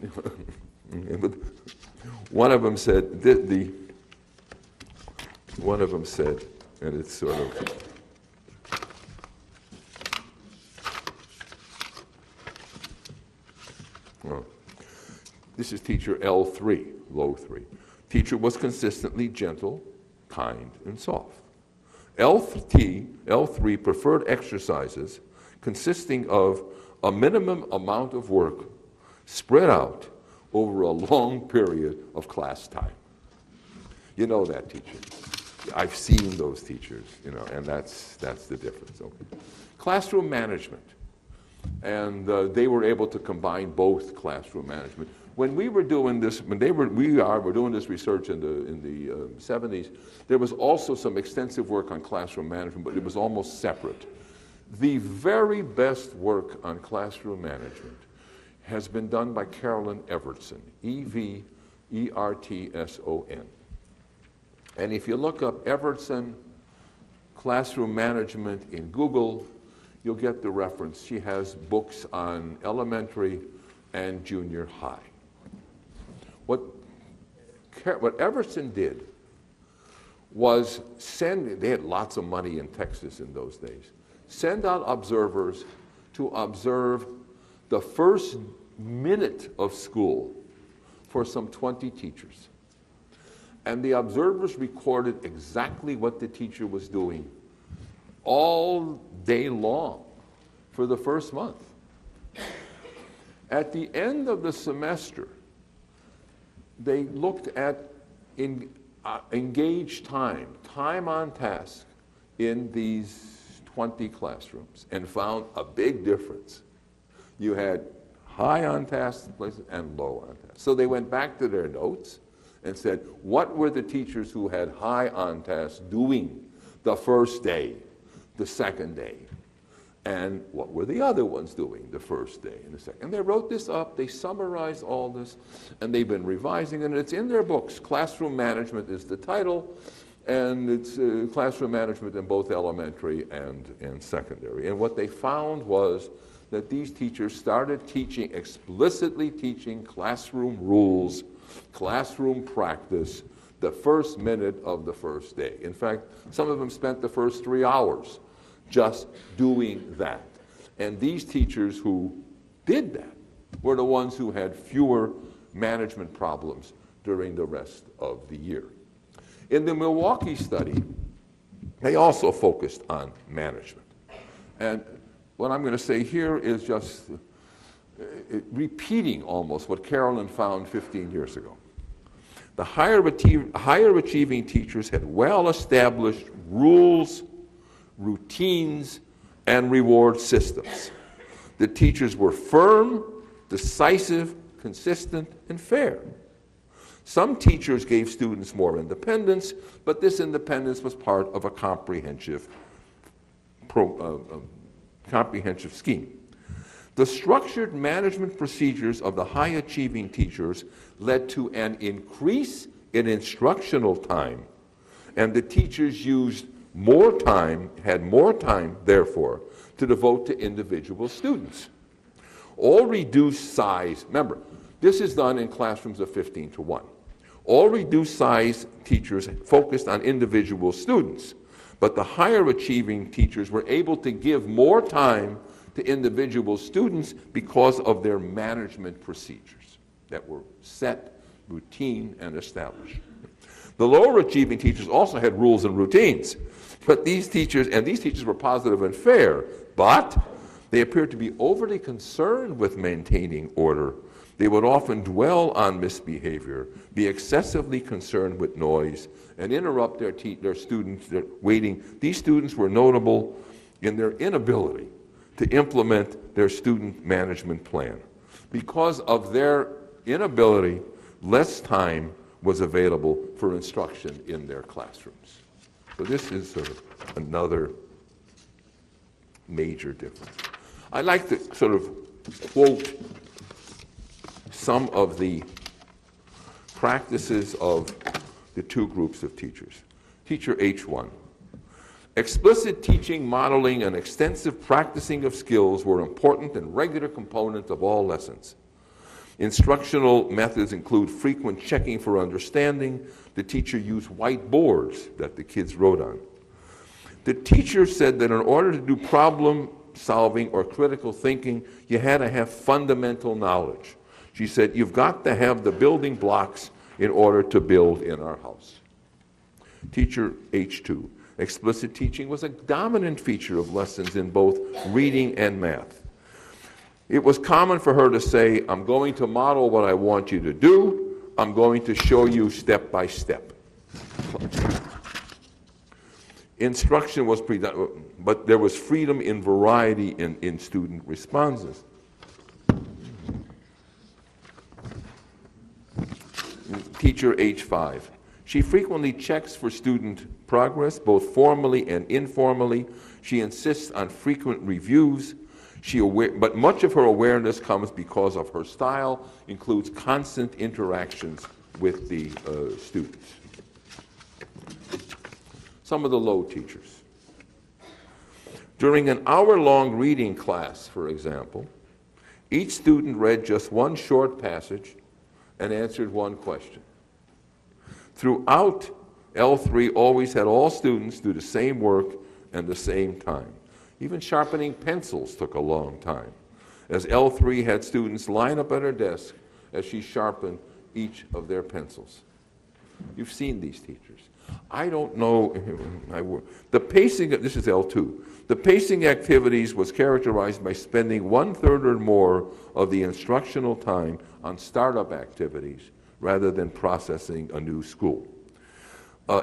one of them said, and it's sort of, This is teacher L3, low 3. Teacher was consistently gentle, kind, and soft. L3 preferred exercises consisting of a minimum amount of work spread out over a long period of class time. You know that teacher. I've seen those teachers, and that's the difference. Okay. Classroom management. And they were able to combine both classroom management. When we were doing this, we're doing this research in the 70s, there was also some extensive work on classroom management, but it was almost separate. The very best work on classroom management has been done by Carolyn Evertson, Evertson. And if you look up Evertson classroom management in Google, you'll get the reference. She has books on elementary and junior high. What Evertson did was they had lots of money in Texas in those days, send out observers to observe the first minute of school for some 20 teachers. And the observers recorded exactly what the teacher was doing all day long for the first month. At the end of the semester, they looked at engaged time on task in these 20 classrooms and found a big difference. You had high on task places and low on task. So they went back to their notes and said, what were the teachers who had high on task doing the first day, the second day? And what were the other ones doing the first day and the second? And they wrote this up, they summarized all this, and they've been revising it, and it's in their books. Classroom Management is the title, and it's classroom management in both elementary and secondary. And what they found was that these teachers started explicitly teaching classroom rules, classroom practice, the first minute of the first day. In fact, some of them spent the first 3 hours just doing that. And these teachers who did that were the ones who had fewer management problems during the rest of the year. In the Milwaukee study, they also focused on management. And what I'm going to say here is just repeating almost what Carolyn found 15 years ago. The higher achieving teachers had well-established rules, routines, and reward systems. The teachers were firm, decisive, consistent, and fair. Some teachers gave students more independence, but this independence was part of a comprehensive scheme. The structured management procedures of the high-achieving teachers led to an increase in instructional time, and the teachers had more time, therefore, to devote to individual students. All reduced size, remember, this is done in classrooms of 15 to 1. All reduced size teachers focused on individual students, but the higher achieving teachers were able to give more time to individual students because of their management procedures that were set, routine, and established. The lower achieving teachers also had rules and routines, but these teachers were positive and fair, but they appeared to be overly concerned with maintaining order. They would often dwell on misbehavior, be excessively concerned with noise, and interrupt their students' waiting. These students were notable in their inability to implement their student management plan. Because of their inability, less time was available for instruction in their classrooms. So this is sort of another major difference. I like to sort of quote some of the practices of the two groups of teachers. Teacher H1. Explicit teaching, modeling, and extensive practicing of skills were important and regular components of all lessons. Instructional methods include frequent checking for understanding. The teacher used whiteboards that the kids wrote on. The teacher said that in order to do problem solving or critical thinking, you had to have fundamental knowledge. She said, "You've got to have the building blocks in order to build in our house." Teacher H2. Explicit teaching was a dominant feature of lessons in both reading and math. It was common for her to say, "I'm going to model what I want you to do. I'm going to show you step by step." Instruction was but there was freedom in variety in student responses. Teacher H5. She frequently checks for student progress, both formally and informally. She insists on frequent reviews. But much of her awareness comes because of her style, includes constant interactions with the students. Some of the low teachers. During an hour-long reading class, for example, each student read just one short passage and answered one question. Throughout, L3 always had all students do the same work and the same time. Even sharpening pencils took a long time, as L3 had students line up at her desk as she sharpened each of their pencils. You've seen these teachers. I don't know, the pacing, this is L2, the pacing activities was characterized by spending 1/3 or more of the instructional time on startup activities rather than processing a new school.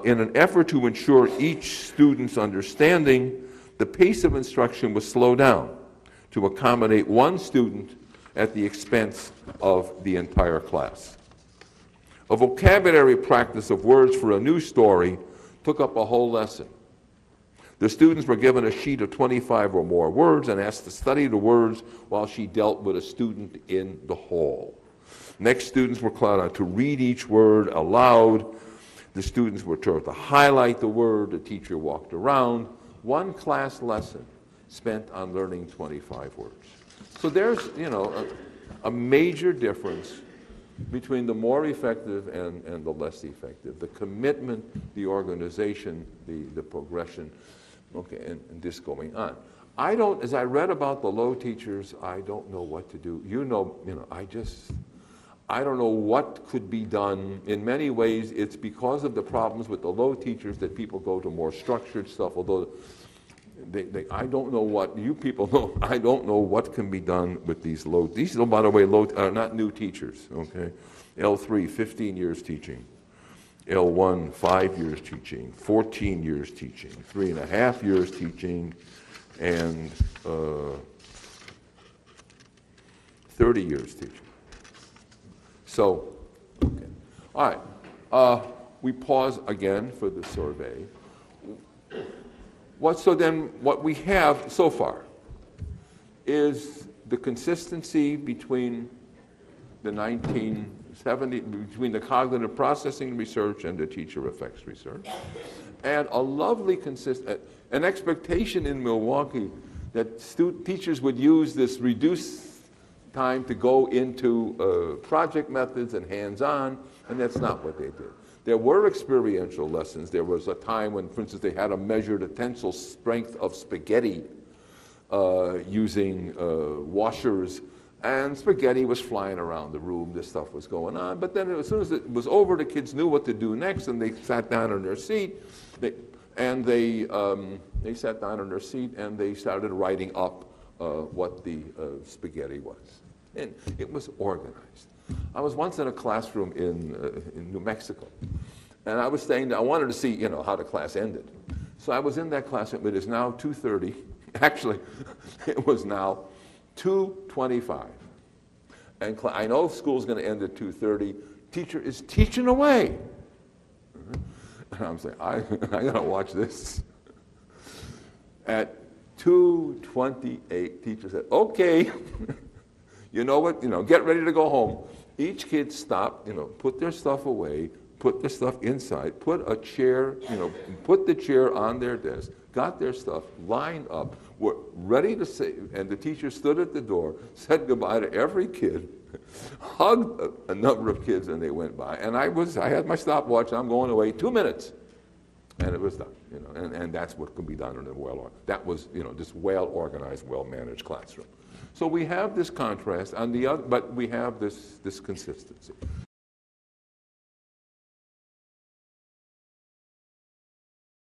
In an effort to ensure each student's understanding, the pace of instruction was slowed down to accommodate one student at the expense of the entire class. A vocabulary practice of words for a new story took up a whole lesson. The students were given a sheet of 25 or more words and asked to study the words while she dealt with a student in the hall. Next, students were called on to read each word aloud. The students were told to highlight the word. The teacher walked around. One class lesson spent on learning 25 words. So there's, a major difference between the more effective and the less effective. The commitment, the organization, the progression, and this going on. As I read about the low teachers, I don't know what to do. I don't know what could be done. In many ways, it's because of the problems with the low teachers that people go to more structured stuff, although I don't know what, you people know, I don't know what can be done with these low, these, by the way, are not new teachers, okay? L3, 15 years teaching. L1, 5 years teaching, 14 years teaching, 3.5 years teaching, and 30 years teaching. So, okay. All right. We pause again for the survey. What we have so far is the consistency between the 1970, between the cognitive processing research and the teacher effects research, and a lovely an expectation in Milwaukee that teachers would use this reduced time to go into project methods and hands-on, and that's not what they did. There were experiential lessons. There was a time when, for instance, they had to measure the tensile strength of spaghetti using washers, and spaghetti was flying around the room. This stuff was going on. But then as soon as it was over, the kids knew what to do next, and they sat down in their seat. They sat down in their seat, and they started writing up what the spaghetti was. And it was organized. I was once in a classroom in New Mexico, and I was staying there. I wanted to see, how the class ended. So I was in that classroom. It is now 2:30. Actually, it was now 2:25. And I know school's going to end at 2:30. Teacher is teaching away. And I'm saying, I got to watch this. At 2:28, teacher said, "Okay." You know what? Get ready to go home. Each kid stopped, put their stuff away, put the stuff inside, put a chair, put the chair on their desk, got their stuff lined up, were ready to say, and the teacher stood at the door, said goodbye to every kid, hugged a number of kids, and they went by. And I had my stopwatch. I'm going away 2 minutes, and it was done. And that's what could be done in a that was, this well-organized, well-managed classroom. So we have this contrast, on the other, but we have this consistency.